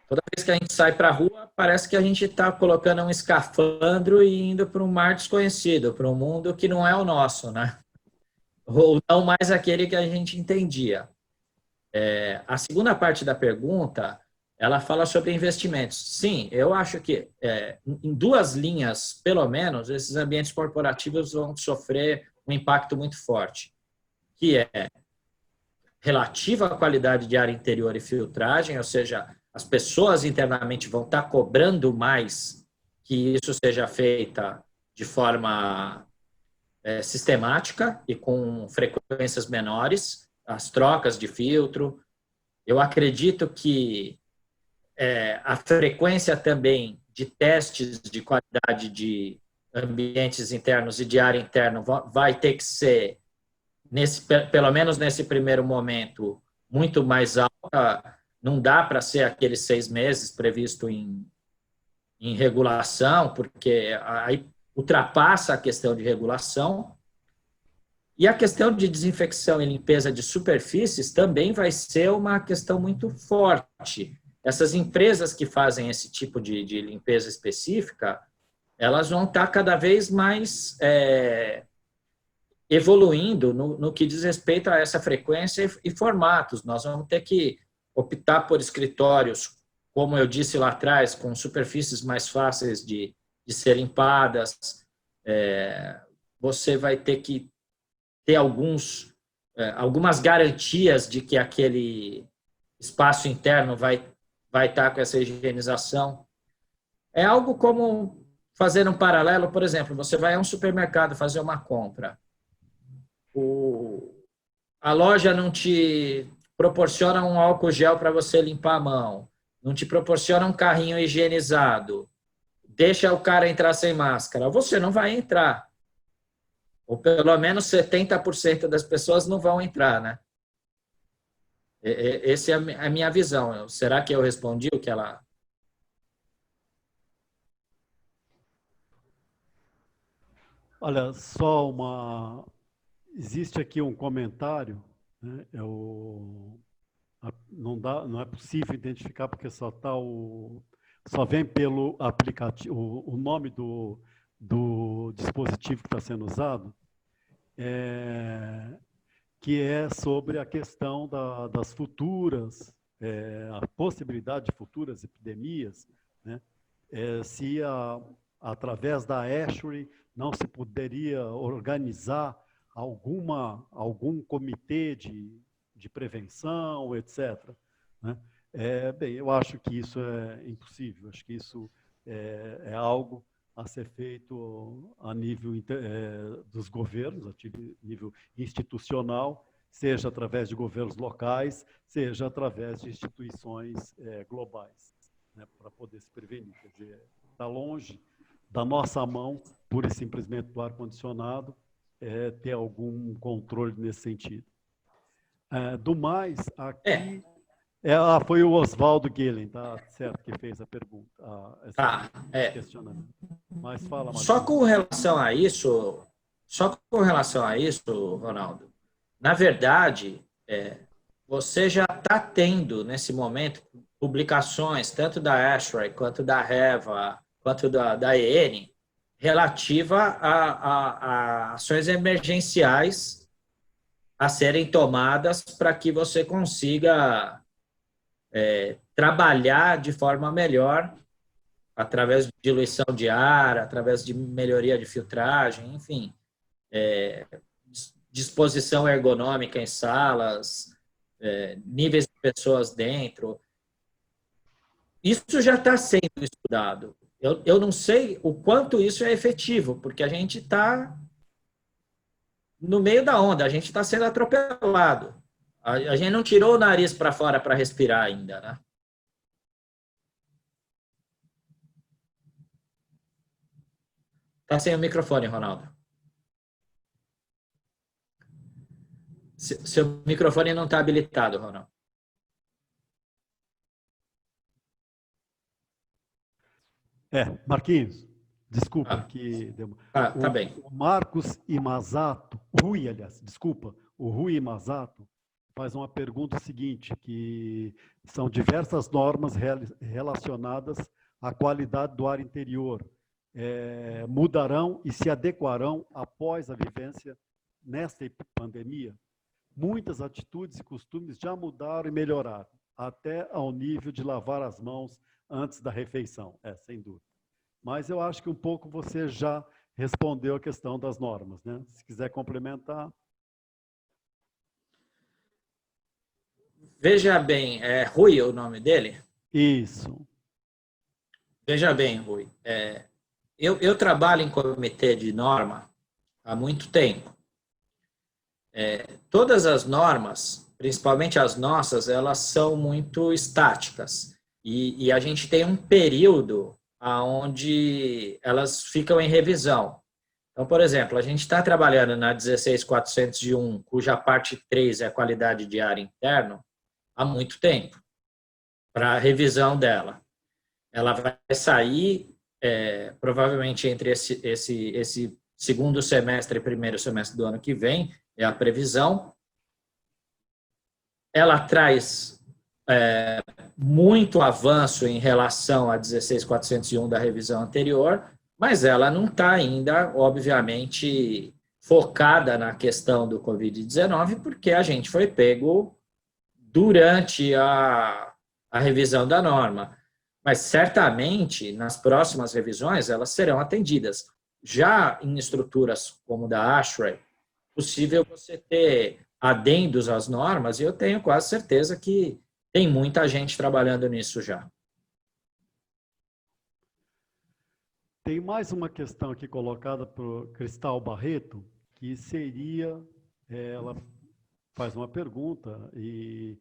Toda vez que a gente sai para a rua, parece que a gente está colocando um escafandro e indo para um mar desconhecido, para um mundo que não é o nosso, né? Ou não mais aquele que a gente entendia. A segunda parte da pergunta, ela fala sobre investimentos. Sim, eu acho que em duas linhas, pelo menos, esses ambientes corporativos vão sofrer um impacto muito forte, que é relativa à qualidade de ar interior e filtragem, ou seja, as pessoas internamente vão estar cobrando mais que isso seja feita de forma sistemática e com frequências menores, as trocas de filtro. Eu acredito que a frequência também de testes de qualidade de ambientes internos e de ar interno vai ter que ser, pelo menos nesse primeiro momento, muito mais alta. Não dá para ser aqueles 6 meses previsto em regulação, porque aí ultrapassa a questão de regulação. E a questão de desinfecção e limpeza de superfícies também vai ser uma questão muito forte. Essas empresas que fazem esse tipo de limpeza específica, elas vão estar cada vez mais evoluindo no que diz respeito a essa frequência e formatos. Nós vamos ter que optar por escritórios, como eu disse lá atrás, com superfícies mais fáceis de ser limpadas. Você vai ter que ter algumas garantias de que aquele espaço interno vai estar com essa higienização. É algo como fazer um paralelo, por exemplo, você vai a um supermercado fazer uma compra. A loja não te proporciona um álcool gel para você limpar a mão, não te proporciona um carrinho higienizado, deixa o cara entrar sem máscara, você não vai entrar. Ou pelo menos 70% das pessoas não vão entrar, né? Essa é a minha visão. Será que eu respondi o que ela... Olha, só existe aqui um comentário, né? Não é possível identificar porque só vem pelo aplicativo, o nome do dispositivo que está sendo usado, que é sobre a questão das futuras, a possibilidade de futuras epidemias, né? Se através da ASHRAE não se poderia organizar algum comitê de prevenção, etc., né? Bem, eu acho que isso é impossível, acho que isso é algo a ser feito a nível dos governos, a nível institucional, seja através de governos locais, seja através de instituições globais, né, para poder se prevenir. Quer dizer, está longe da nossa mão, pura e simplesmente do ar-condicionado, ter algum controle nesse sentido. Do mais, aqui... foi o Oswaldo Guilhem, tá certo, que fez a pergunta, esse questionamento. Mas fala, Marcos. Só com relação a isso, Ronaldo, na verdade, você já está tendo, nesse momento, publicações, tanto da ASHRAE, quanto da REVA, quanto da EN, relativa a ações emergenciais a serem tomadas para que você consiga trabalhar de forma melhor, através de diluição de ar, através de melhoria de filtragem, enfim, disposição ergonômica em salas, níveis de pessoas dentro. Isso já está sendo estudado. Eu não sei o quanto isso é efetivo, porque a gente está no meio da onda, a gente está sendo atropelado. A gente não tirou o nariz para fora para respirar ainda, né? Está sem o microfone, Ronaldo. Seu microfone não está habilitado, Ronaldo. Marquinhos, desculpa que... tá bem. O Marcos Imazato, o Rui Imazato, faz uma pergunta seguinte, que são diversas normas relacionadas à qualidade do ar interior. Mudarão e se adequarão após a vivência nesta pandemia? Muitas atitudes e costumes já mudaram e melhoraram, até ao nível de lavar as mãos antes da refeição, sem dúvida. Mas eu acho que um pouco você já respondeu a questão das normas, né? Se quiser complementar... Veja bem, Rui é o nome dele? Isso. Veja bem, Rui, eu trabalho em comitê de norma há muito tempo. Todas as normas, principalmente as nossas, elas são muito estáticas. E a gente tem um período onde elas ficam em revisão. Então, por exemplo, a gente está trabalhando na 16401, cuja parte 3 é a qualidade de ar interno, há muito tempo, para a revisão dela. Ela vai sair, provavelmente, entre esse segundo semestre e primeiro semestre do ano que vem, é a previsão. Ela traz muito avanço em relação a 16401 da revisão anterior, mas ela não está ainda, obviamente, focada na questão do Covid-19, porque a gente foi pego durante a revisão da norma. Mas, certamente, nas próximas revisões, elas serão atendidas. Já em estruturas como da ASHRAE, possível você ter adendos às normas, e eu tenho quase certeza que tem muita gente trabalhando nisso já. Tem mais uma questão aqui colocada por Cristal Barreto, que seria, ela faz uma pergunta, e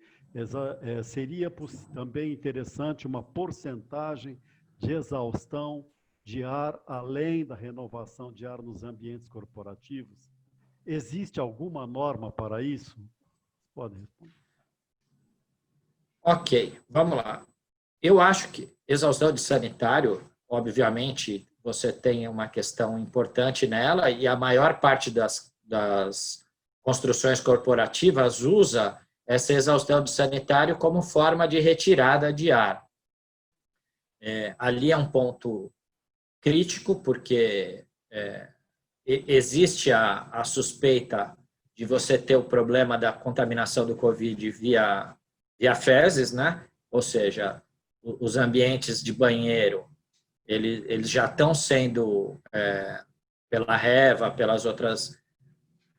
seria também interessante uma porcentagem de exaustão de ar, além da renovação de ar nos ambientes corporativos? Existe alguma norma para isso? Pode responder. Ok, vamos lá. Eu acho que exaustão de sanitário, obviamente, você tem uma questão importante nela, e a maior parte das construções corporativas usa essa exaustão de sanitário como forma de retirada de ar. Ali é um ponto crítico, porque existe a suspeita de você ter o problema da contaminação do Covid via fezes, né? Ou seja, os ambientes de banheiro, eles já estão sendo, pela REVA, pelas outras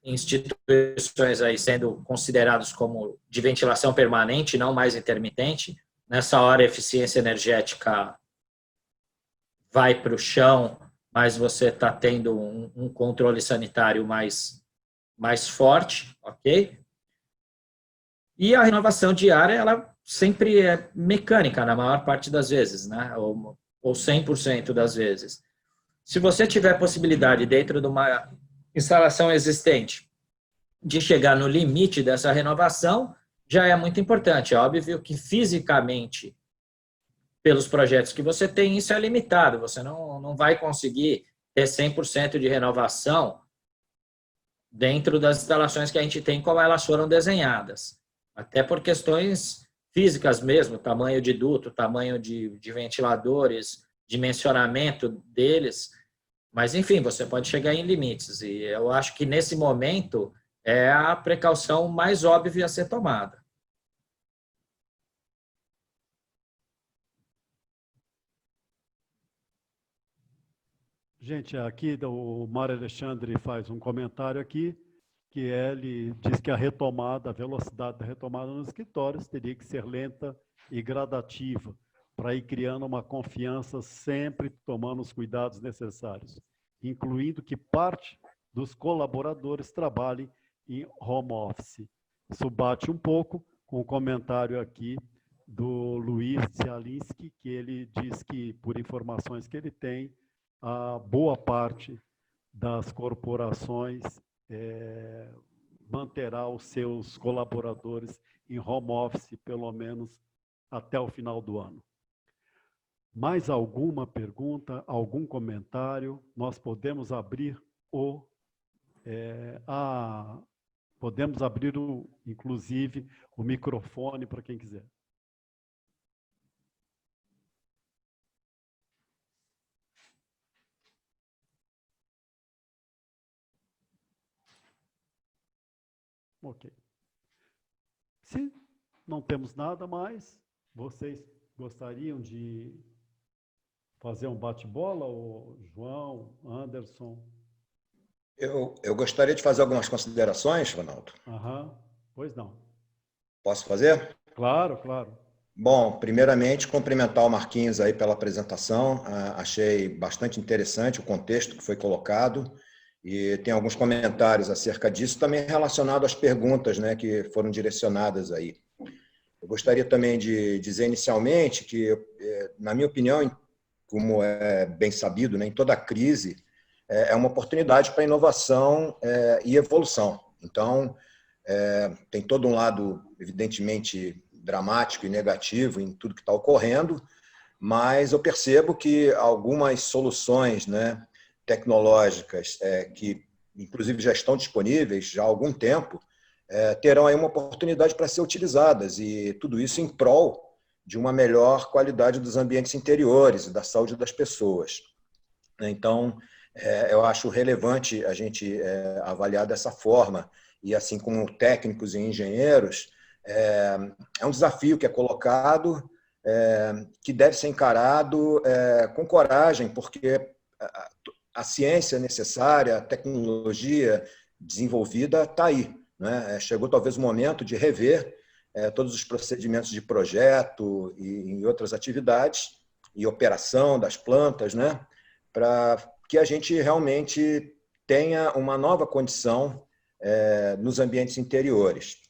instituições aí, sendo considerados como de ventilação permanente, não mais intermitente. Nessa hora, a eficiência energética vai para o chão, mas você está tendo um controle sanitário mais forte, ok? E a renovação de ar, ela sempre é mecânica, na maior parte das vezes, né? ou 100% das vezes. Se você tiver possibilidade dentro de uma instalação existente de chegar no limite dessa renovação, já é muito importante. É óbvio que fisicamente, pelos projetos que você tem, isso é limitado. Você não vai conseguir ter 100% de renovação dentro das instalações que a gente tem, como elas foram desenhadas. Até por questões físicas mesmo, tamanho de duto, tamanho de ventiladores, dimensionamento deles. Mas, enfim, você pode chegar em limites. E eu acho que, nesse momento, é a precaução mais óbvia a ser tomada. Gente, aqui o Mário Alexandre faz um comentário aqui, que ele diz que a velocidade da retomada nos escritórios teria que ser lenta e gradativa, para ir criando uma confiança, sempre tomando os cuidados necessários, incluindo que parte dos colaboradores trabalhem em home office. Isso bate um pouco com o comentário aqui do Luiz Zialinski, que ele diz que, por informações que ele tem, a boa parte das corporações manterá os seus colaboradores em home office, pelo menos até o final do ano. Mais alguma pergunta, algum comentário? Nós podemos abrir inclusive, o microfone para quem quiser. Ok. Se não temos nada mais, vocês gostariam de fazer um bate-bola, ou João, Anderson? Eu gostaria de fazer algumas considerações, Ronaldo. Pois não. Posso fazer? Claro, claro. Bom, primeiramente, cumprimentar o Marquinhos aí pela apresentação. Achei bastante interessante o contexto que foi colocado e tem alguns comentários acerca disso, também relacionado às perguntas, né, que foram direcionadas aí. Eu gostaria também de dizer inicialmente que, na minha opinião, como é bem sabido, né, em toda crise, é uma oportunidade para inovação e evolução. Então, tem todo um lado, evidentemente, dramático e negativo em tudo que está ocorrendo, mas eu percebo que algumas soluções, né, tecnológicas, que inclusive já estão disponíveis já há algum tempo, terão aí uma oportunidade para ser utilizadas, e tudo isso em prol de uma melhor qualidade dos ambientes interiores e da saúde das pessoas. Então, eu acho relevante a gente avaliar dessa forma, e assim como técnicos e engenheiros, é um desafio que é colocado, que deve ser encarado com coragem, porque a ciência necessária, a tecnologia desenvolvida está aí, né? Chegou talvez o momento de rever todos os procedimentos de projeto e em outras atividades, e operação das plantas, né? Para que a gente realmente tenha uma nova condição nos ambientes interiores,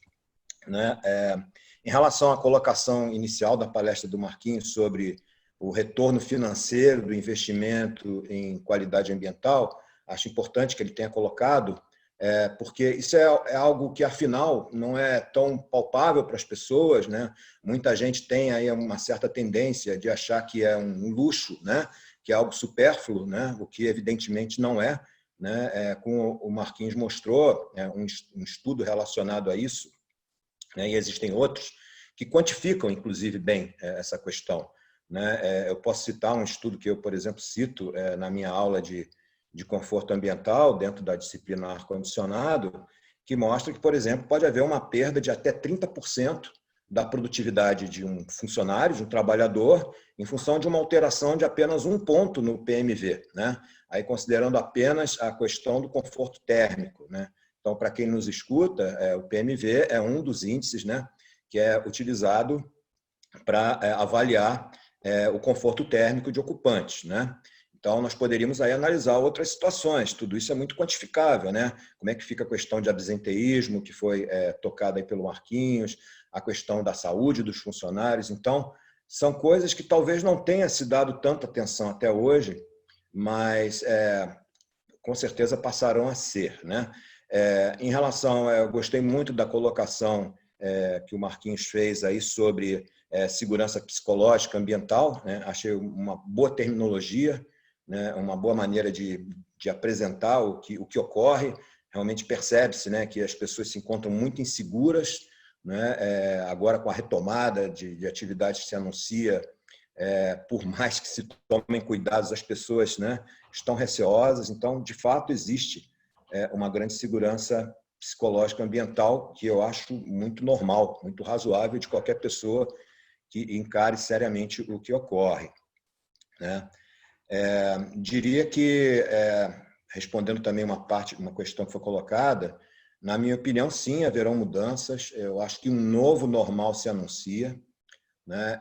né? Em relação à colocação inicial da palestra do Marquinhos sobre o retorno financeiro do investimento em qualidade ambiental, acho importante que ele tenha colocado, porque isso é algo que, afinal, não é tão palpável para as pessoas, né? Muita gente tem aí uma certa tendência de achar que é um luxo, né? Que é algo supérfluo, né? O que evidentemente não é, né? Como o Marquinhos mostrou, um estudo relacionado a isso, né? E existem outros que quantificam, inclusive, bem essa questão, né? Eu posso citar um estudo que eu, por exemplo, cito na minha aula de conforto ambiental, dentro da disciplina ar-condicionado, que mostra que, por exemplo, pode haver uma perda de até 30% da produtividade de um funcionário, de um trabalhador, em função de uma alteração de apenas um ponto no PMV, né? Aí considerando apenas a questão do conforto térmico, né? Então, para quem nos escuta, o PMV é um dos índices, né, que é utilizado para avaliar o conforto térmico de ocupantes, né? Então, nós poderíamos aí analisar outras situações. Tudo isso é muito quantificável, né? Como é que fica a questão de absenteísmo, que foi tocada aí pelo Marquinhos, a questão da saúde dos funcionários. Então, são coisas que talvez não tenha se dado tanta atenção até hoje, mas com certeza passarão a ser, né? Em relação, eu gostei muito da colocação que o Marquinhos fez aí sobre segurança psicológica ambiental, né? Achei uma boa terminologia, né? Uma boa maneira de apresentar o que ocorre. Realmente percebe-se, né, que as pessoas se encontram muito inseguras, né? Agora, com a retomada de atividades que se anuncia, por mais que se tomem cuidados, as pessoas, né, estão receosas. Então, de fato, existe uma grande segurança psicológica ambiental, que eu acho muito normal, muito razoável de qualquer pessoa que encare seriamente o que ocorre, né? Diria que, respondendo também uma questão que foi colocada, na minha opinião, sim, haverão mudanças. Eu acho que um novo normal se anuncia, né?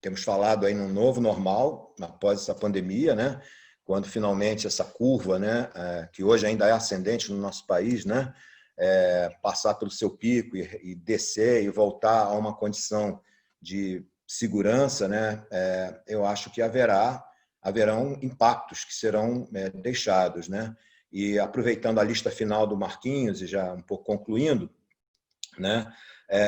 Temos falado aí num novo normal após essa pandemia, né? Quando finalmente essa curva, né, que hoje ainda é ascendente no nosso país, né, passar pelo seu pico e descer e voltar a uma condição de segurança, né, eu acho que haverão impactos que serão deixados, né? E aproveitando a lista final do Marquinhos e já um pouco concluindo, né,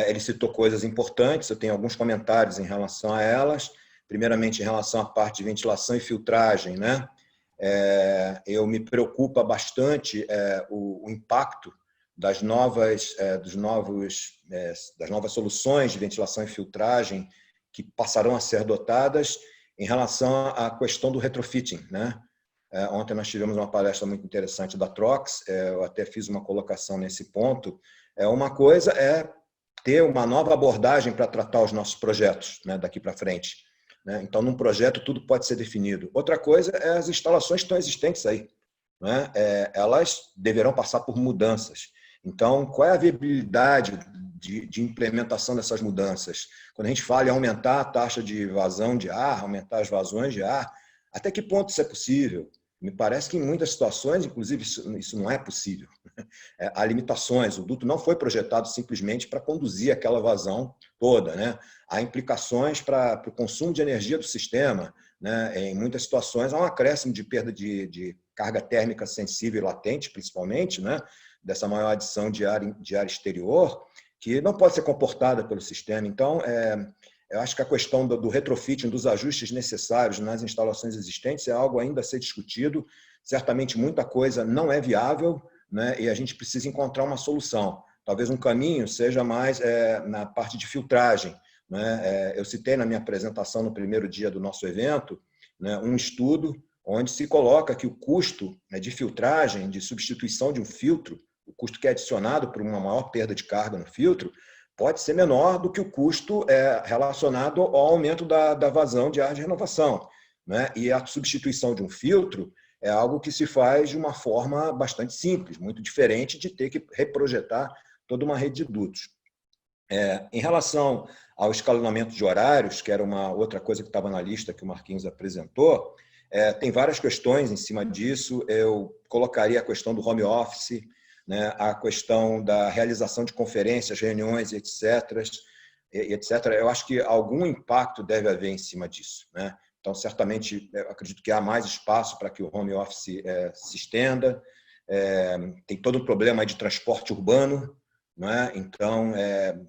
ele citou coisas importantes, eu tenho alguns comentários em relação a elas. Primeiramente, em relação à parte de ventilação e filtragem, né? Eu me preocupa bastante o impacto das novas soluções de ventilação e filtragem que passarão a ser adotadas em relação à questão do retrofitting, né? Ontem nós tivemos uma palestra muito interessante da Trox, eu até fiz uma colocação nesse ponto. Uma coisa é ter uma nova abordagem para tratar os nossos projetos, né, daqui para frente, né? Então, num projeto, tudo pode ser definido. Outra coisa é as instalações que estão existentes aí, né? Elas deverão passar por mudanças. Então, qual é a viabilidade de implementação dessas mudanças? Quando a gente fala em aumentar a taxa de vazão de ar, aumentar as vazões de ar, até que ponto isso é possível? Me parece que em muitas situações, inclusive, isso não é possível. Há limitações, o duto não foi projetado simplesmente para conduzir aquela vazão toda, né? Há implicações para o consumo de energia do sistema, né? Em muitas situações há um acréscimo de perda de carga térmica sensível e latente, principalmente, né? Dessa maior adição de ar exterior, que não pode ser comportada pelo sistema. Então, eu acho que a questão do retrofitting, dos ajustes necessários nas instalações existentes é algo ainda a ser discutido. Certamente muita coisa não é viável, né? E a gente precisa encontrar uma solução. Talvez um caminho seja mais na parte de filtragem, né? Eu citei na minha apresentação no primeiro dia do nosso evento, né, um estudo onde se coloca que o custo, né, de filtragem, de substituição de um filtro, o custo que é adicionado por uma maior perda de carga no filtro, pode ser menor do que o custo relacionado ao aumento da vazão de ar de renovação, né? E a substituição de um filtro é algo que se faz de uma forma bastante simples, muito diferente de ter que reprojetar toda uma rede de dutos. Em relação ao escalonamento de horários, que era uma outra coisa que estava na lista que o Marquinhos apresentou, tem várias questões em cima disso. Eu colocaria a questão do home office, né, a questão da realização de conferências, reuniões, etc. Eu acho que algum impacto deve haver em cima disso, né? Então, certamente, eu acredito que há mais espaço para que o home office se estenda. Tem todo um problema de transporte urbano, né? Então,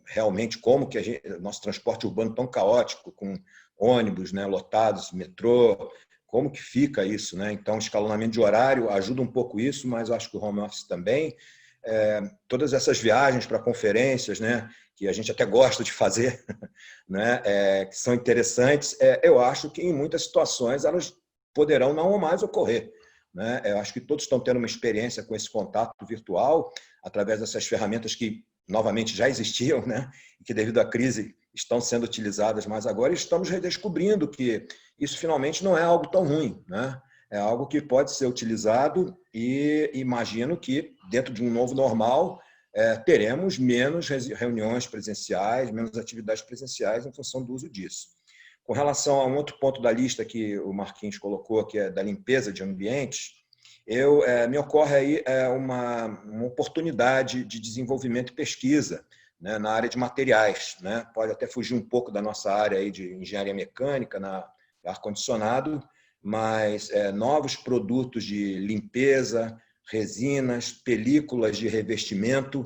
realmente, como que nosso transporte urbano tão caótico, com ônibus, né, lotados, metrô, como que fica isso, né? Então, escalonamento de horário ajuda um pouco isso, mas eu acho que o home office também. Todas essas viagens para conferências, né, que a gente até gosta de fazer, né, que são interessantes, eu acho que em muitas situações elas poderão não mais ocorrer, né? Eu acho que todos estão tendo uma experiência com esse contato virtual através dessas ferramentas que, novamente, já existiam, né, e que devido à crise estão sendo utilizadas mais agora, e estamos redescobrindo que isso finalmente não é algo tão ruim, né? É algo que pode ser utilizado e imagino que, dentro de um novo normal, teremos menos reuniões presenciais, menos atividades presenciais em função do uso disso. Com relação a um outro ponto da lista que o Marquinhos colocou, que é da limpeza de ambientes, me ocorre aí uma oportunidade de desenvolvimento e pesquisa, né, na área de materiais, né? Pode até fugir um pouco da nossa área aí de engenharia mecânica, na ar-condicionado, mas novos produtos de limpeza, resinas, películas de revestimento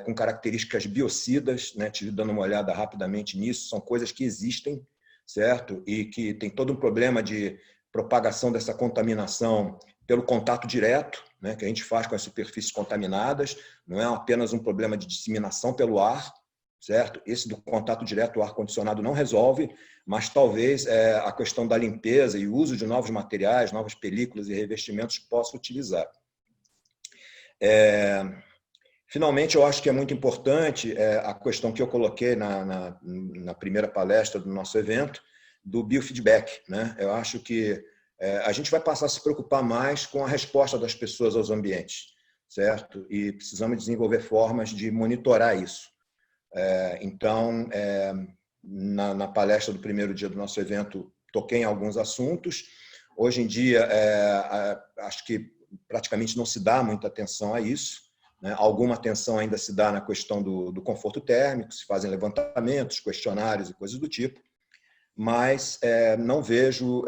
com características biocidas, né? Estive dando uma olhada rapidamente nisso, são coisas que existem, certo? E que tem todo um problema de propagação dessa contaminação pelo contato direto, né, que a gente faz com as superfícies contaminadas, não é apenas um problema de disseminação pelo ar, certo? Esse do contato direto, o ar-condicionado não resolve, mas talvez a questão da limpeza e o uso de novos materiais, novas películas e revestimentos possa utilizar. Finalmente, eu acho que é muito importante a questão que eu coloquei na primeira palestra do nosso evento, do biofeedback, né? Eu acho que a gente vai passar a se preocupar mais com a resposta das pessoas aos ambientes, certo? E precisamos desenvolver formas de monitorar isso. Então, na palestra do primeiro dia do nosso evento, toquei em alguns assuntos. Hoje em dia, acho que praticamente não se dá muita atenção a isso, né? Alguma atenção ainda se dá na questão do conforto térmico, se fazem levantamentos, questionários e coisas do tipo, mas não vejo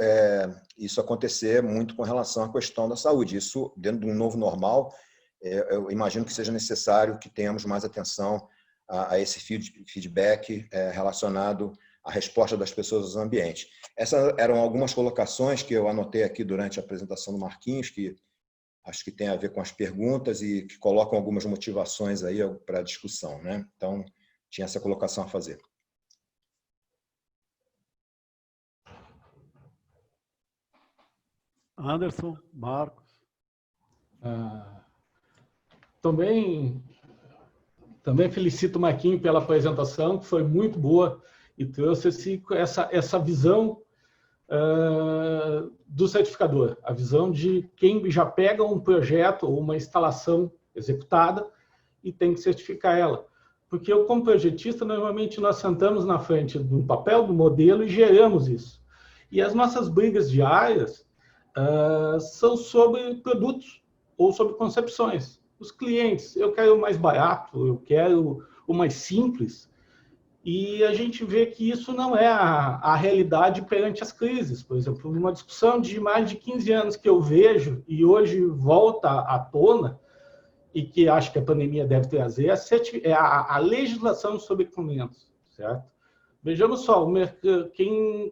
isso acontecer muito com relação à questão da saúde. Isso, dentro de um novo normal, eu imagino que seja necessário que tenhamos mais atenção a esse feedback relacionado à resposta das pessoas aos ambientes. Essas eram algumas colocações que eu anotei aqui durante a apresentação do Marquinhos, que acho que tem a ver com as perguntas e que colocam algumas motivações aí para a discussão, né? Então, tinha essa colocação a fazer. Anderson, Marcos. Também felicito o Marquinhos pela apresentação, que foi muito boa e trouxe essa visão do certificador, a visão de quem já pega um projeto ou uma instalação executada e tem que certificar ela. Porque eu, como projetista, normalmente nós sentamos na frente do papel, do modelo e geramos isso. E as nossas brigas diárias são sobre produtos ou sobre concepções. Os clientes, eu quero o mais barato, eu quero o mais simples, e a gente vê que isso não é a realidade perante as crises. Por exemplo, uma discussão de mais de 15 anos que eu vejo e hoje volta à tona, e que acho que a pandemia deve trazer, é a legislação sobre equipamentos, certo? Vejamos só, quem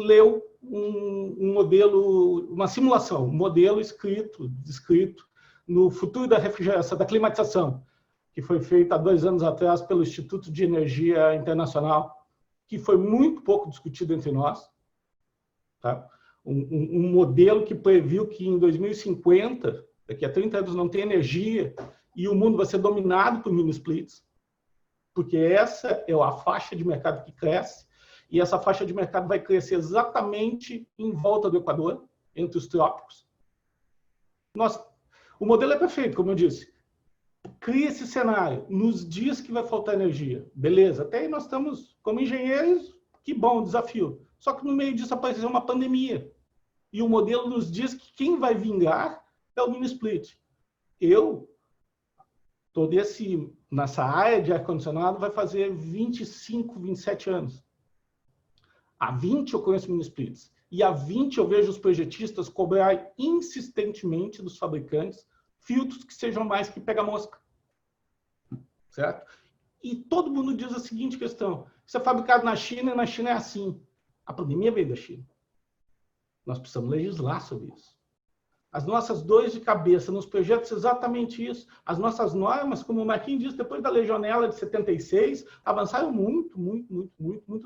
leu um modelo, uma simulação, um modelo descrito no futuro da refrigeração, da climatização, que foi feito há 2 anos atrás pelo Instituto de Energia Internacional, que foi muito pouco discutido entre nós. Tá? Um modelo que previu que em 2050, daqui a 30 anos, não tem energia e o mundo vai ser dominado por mini splits, porque essa é a faixa de mercado que cresce, e essa faixa de mercado vai crescer exatamente em volta do Equador, entre os trópicos. O modelo é perfeito, como eu disse. Cria esse cenário, nos dias que vai faltar energia. Beleza, até aí nós estamos, como engenheiros, que bom, desafio. Só que no meio disso apareceu uma pandemia. E o modelo nos diz que quem vai vingar é o mini split. Eu estou nessa área de ar-condicionado, vai fazer 25, 27 anos. Há 20 eu conheço mini splits. E há 20 eu vejo os projetistas cobrar insistentemente dos fabricantes filtros que sejam mais que pega-mosca. Certo? E todo mundo diz a seguinte questão: isso é fabricado na China e na China é assim. A pandemia veio da China. Nós precisamos legislar sobre isso. As nossas dores de cabeça nos projetos exatamente isso. As nossas normas, como o Marquinhos disse, depois da legionela de 76, avançaram muito.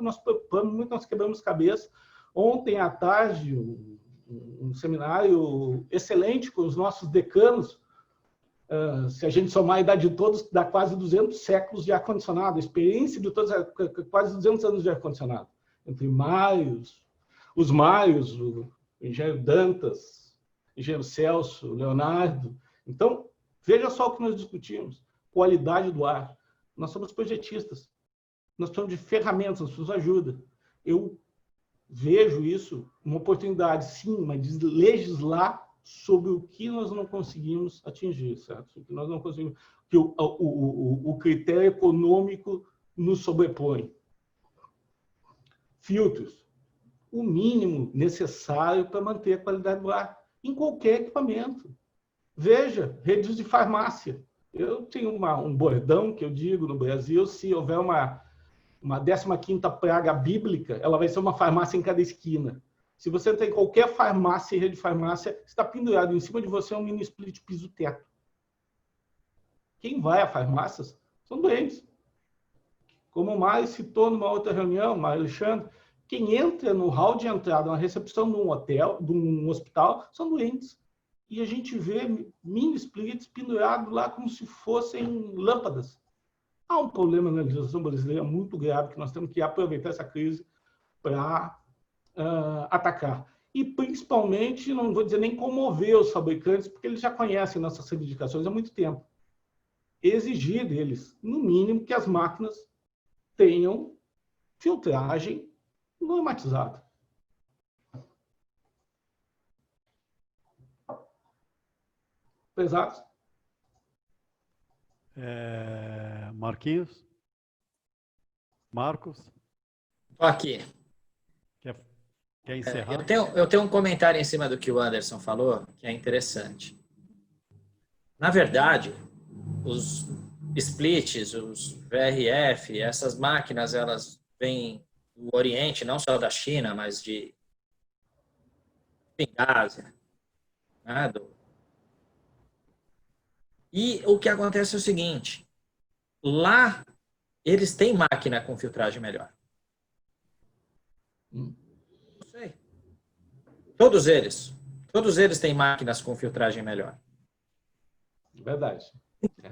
Nós preocupamos, muito nós quebramos cabeça. Ontem à tarde, um seminário excelente com os nossos decanos. Se a gente somar a idade de todos, dá quase 200 séculos de ar-condicionado. A experiência de todos, quase 200 anos de ar-condicionado. Entre os Maios, o engenheiro Dantas, engenheiro Celso, Leonardo. Então, veja só o que nós discutimos. Qualidade do ar. Nós somos projetistas. Nós precisamos de ferramentas, nós precisamos de ajuda. Eu vejo isso uma oportunidade, sim, mas de legislar sobre o que nós não conseguimos atingir, certo? O que nós não conseguimos, que o critério econômico nos sobrepõe. Filtros, o mínimo necessário para manter a qualidade do ar em qualquer equipamento. Veja, redes de farmácia. Eu tenho um bordão que eu digo no Brasil: se houver uma 15ª praga bíblica, ela vai ser uma farmácia em cada esquina. Se você tem qualquer farmácia e rede de farmácia, está pendurado em cima de você um mini split piso-teto. Quem vai a farmácias são doentes. Como o Mário citou numa outra reunião, Mário Alexandre, quem entra no hall de entrada, na recepção de um hotel, de um hospital, são doentes. E a gente vê mini splits pendurados lá como se fossem lâmpadas. Há um problema na legislação brasileira muito grave que nós temos que aproveitar essa crise para atacar. E, principalmente, não vou dizer nem comover os fabricantes, porque eles já conhecem nossas reivindicações há muito tempo. Exigir deles, no mínimo, que as máquinas tenham filtragem normatizada. Pesados? Marquinhos? Marcos? Estou aqui. Quer encerrar? Eu tenho um comentário em cima do que o Anderson falou, que é interessante. Na verdade, os splits, os VRF, essas máquinas, elas vêm do Oriente, não só da China, mas de Ásia. Né? E o que acontece é o seguinte, lá eles têm máquina com filtragem melhor. Não sei. Todos eles têm máquinas com filtragem melhor. Verdade.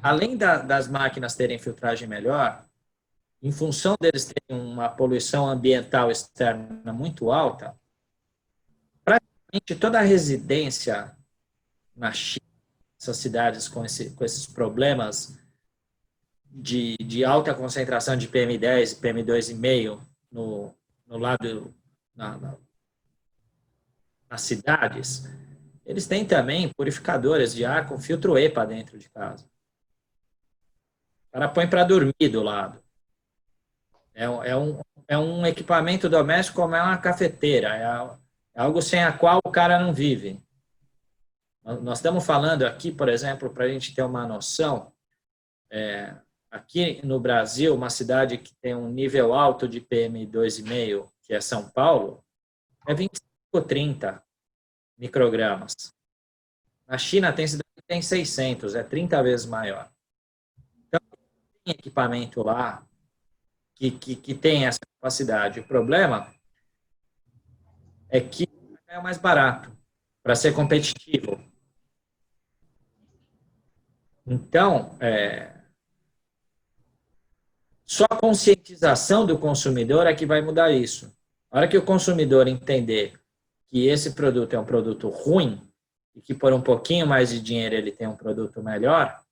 Além das máquinas terem filtragem melhor, em função deles terem uma poluição ambiental externa muito alta, praticamente toda a residência na China, essas cidades com esses problemas de alta concentração de PM10 e PM2,5 no lado, nas cidades, eles têm também purificadores de ar com filtro EPA dentro de casa. O cara põe para dormir do lado. É um equipamento doméstico como é uma cafeteira. É algo sem a qual o cara não vive. Nós estamos falando aqui, por exemplo, para a gente ter uma noção, aqui no Brasil, uma cidade que tem um nível alto de PM2,5, que é São Paulo, é 25 ou 30 microgramas. Na China tem cidade que tem 600, é 30 vezes maior. Então, tem equipamento lá que tem essa capacidade. O problema é que é mais barato para ser competitivo. Então, só a conscientização do consumidor é que vai mudar isso. A hora que o consumidor entender que esse produto é um produto ruim e que por um pouquinho mais de dinheiro ele tem um produto melhor,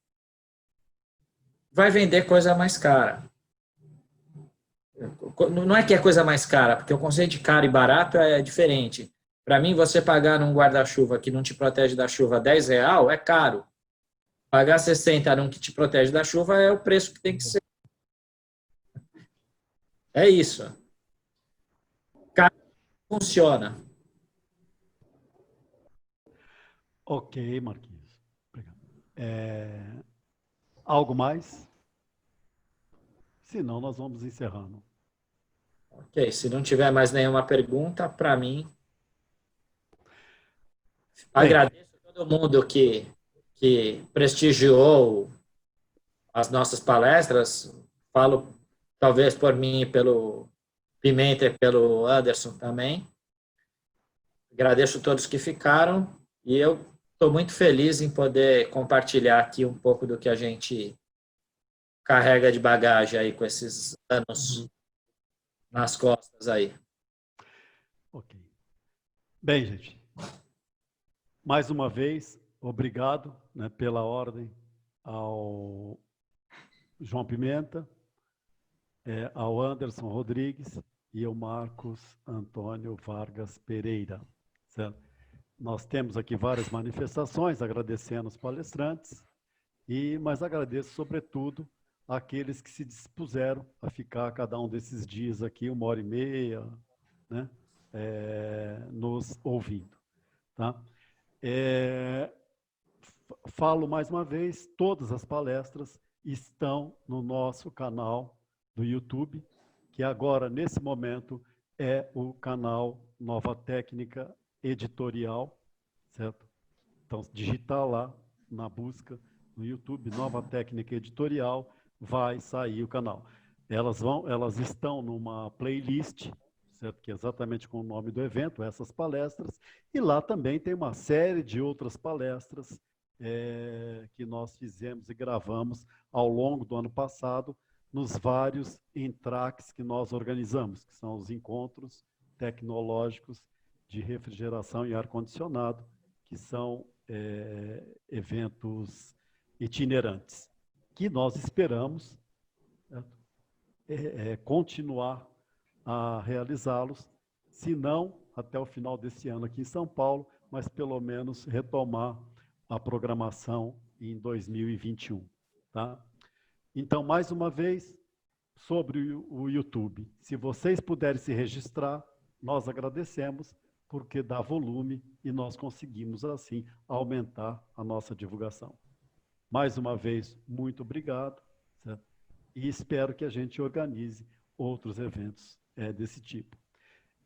vai vender coisa mais cara. Não é que é coisa mais cara, porque o conceito de caro e barato é diferente. Para mim, você pagar num guarda-chuva que não te protege da chuva R$10 é caro. Pagar 60 num que te protege da chuva é o preço que tem que ser. É isso. Caro funciona. Ok, Marquinhos. Obrigado. Algo mais? Senão, nós vamos encerrando. Ok, se não tiver mais nenhuma pergunta, para mim, agradeço a todo mundo que prestigiou as nossas palestras. Falo, talvez, por mim e pelo Pimenta e pelo Anderson também. Agradeço a todos que ficaram e eu estou muito feliz em poder compartilhar aqui um pouco do que a gente carrega de bagagem aí com esses anos nas costas aí. Ok. Bem, gente, mais uma vez, obrigado, né, pela ordem ao João Pimenta, ao Anderson Rodrigues e ao Marcos Antônio Vargas Pereira, certo? nós temos aqui várias manifestações, agradecendo os palestrantes, mas agradeço, sobretudo, àqueles que se dispuseram a ficar cada um desses dias aqui, 1h30, né, nos ouvindo. Tá? Falo mais uma vez, todas as palestras estão no nosso canal do YouTube, que agora, nesse momento, é o canal Nova Técnica Editorial, certo? Então, digitar lá na busca no YouTube, Nova Técnica Editorial, vai sair o canal. Elas estão numa playlist, certo? Que é exatamente com o nome do evento, essas palestras, e lá também tem uma série de outras palestras que nós fizemos e gravamos ao longo do ano passado, nos vários entraques que nós organizamos, que são os encontros tecnológicos de refrigeração e ar-condicionado, que são eventos itinerantes, que nós esperamos continuar a realizá-los, se não até o final desse ano aqui em São Paulo, mas pelo menos retomar a programação em 2021. Tá? Então, mais uma vez, sobre o YouTube. Se vocês puderem se registrar, nós agradecemos, porque dá volume e nós conseguimos, assim, aumentar a nossa divulgação. Mais uma vez, muito obrigado, certo? E espero que a gente organize outros eventos desse tipo.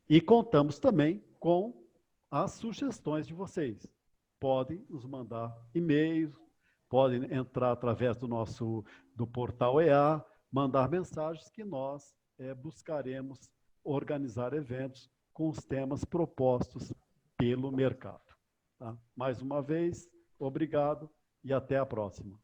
E contamos também com as sugestões de vocês. Podem nos mandar e-mails, podem entrar através do portal EA, mandar mensagens que nós buscaremos organizar eventos com os temas propostos pelo mercado. Tá? Mais uma vez, obrigado e até a próxima.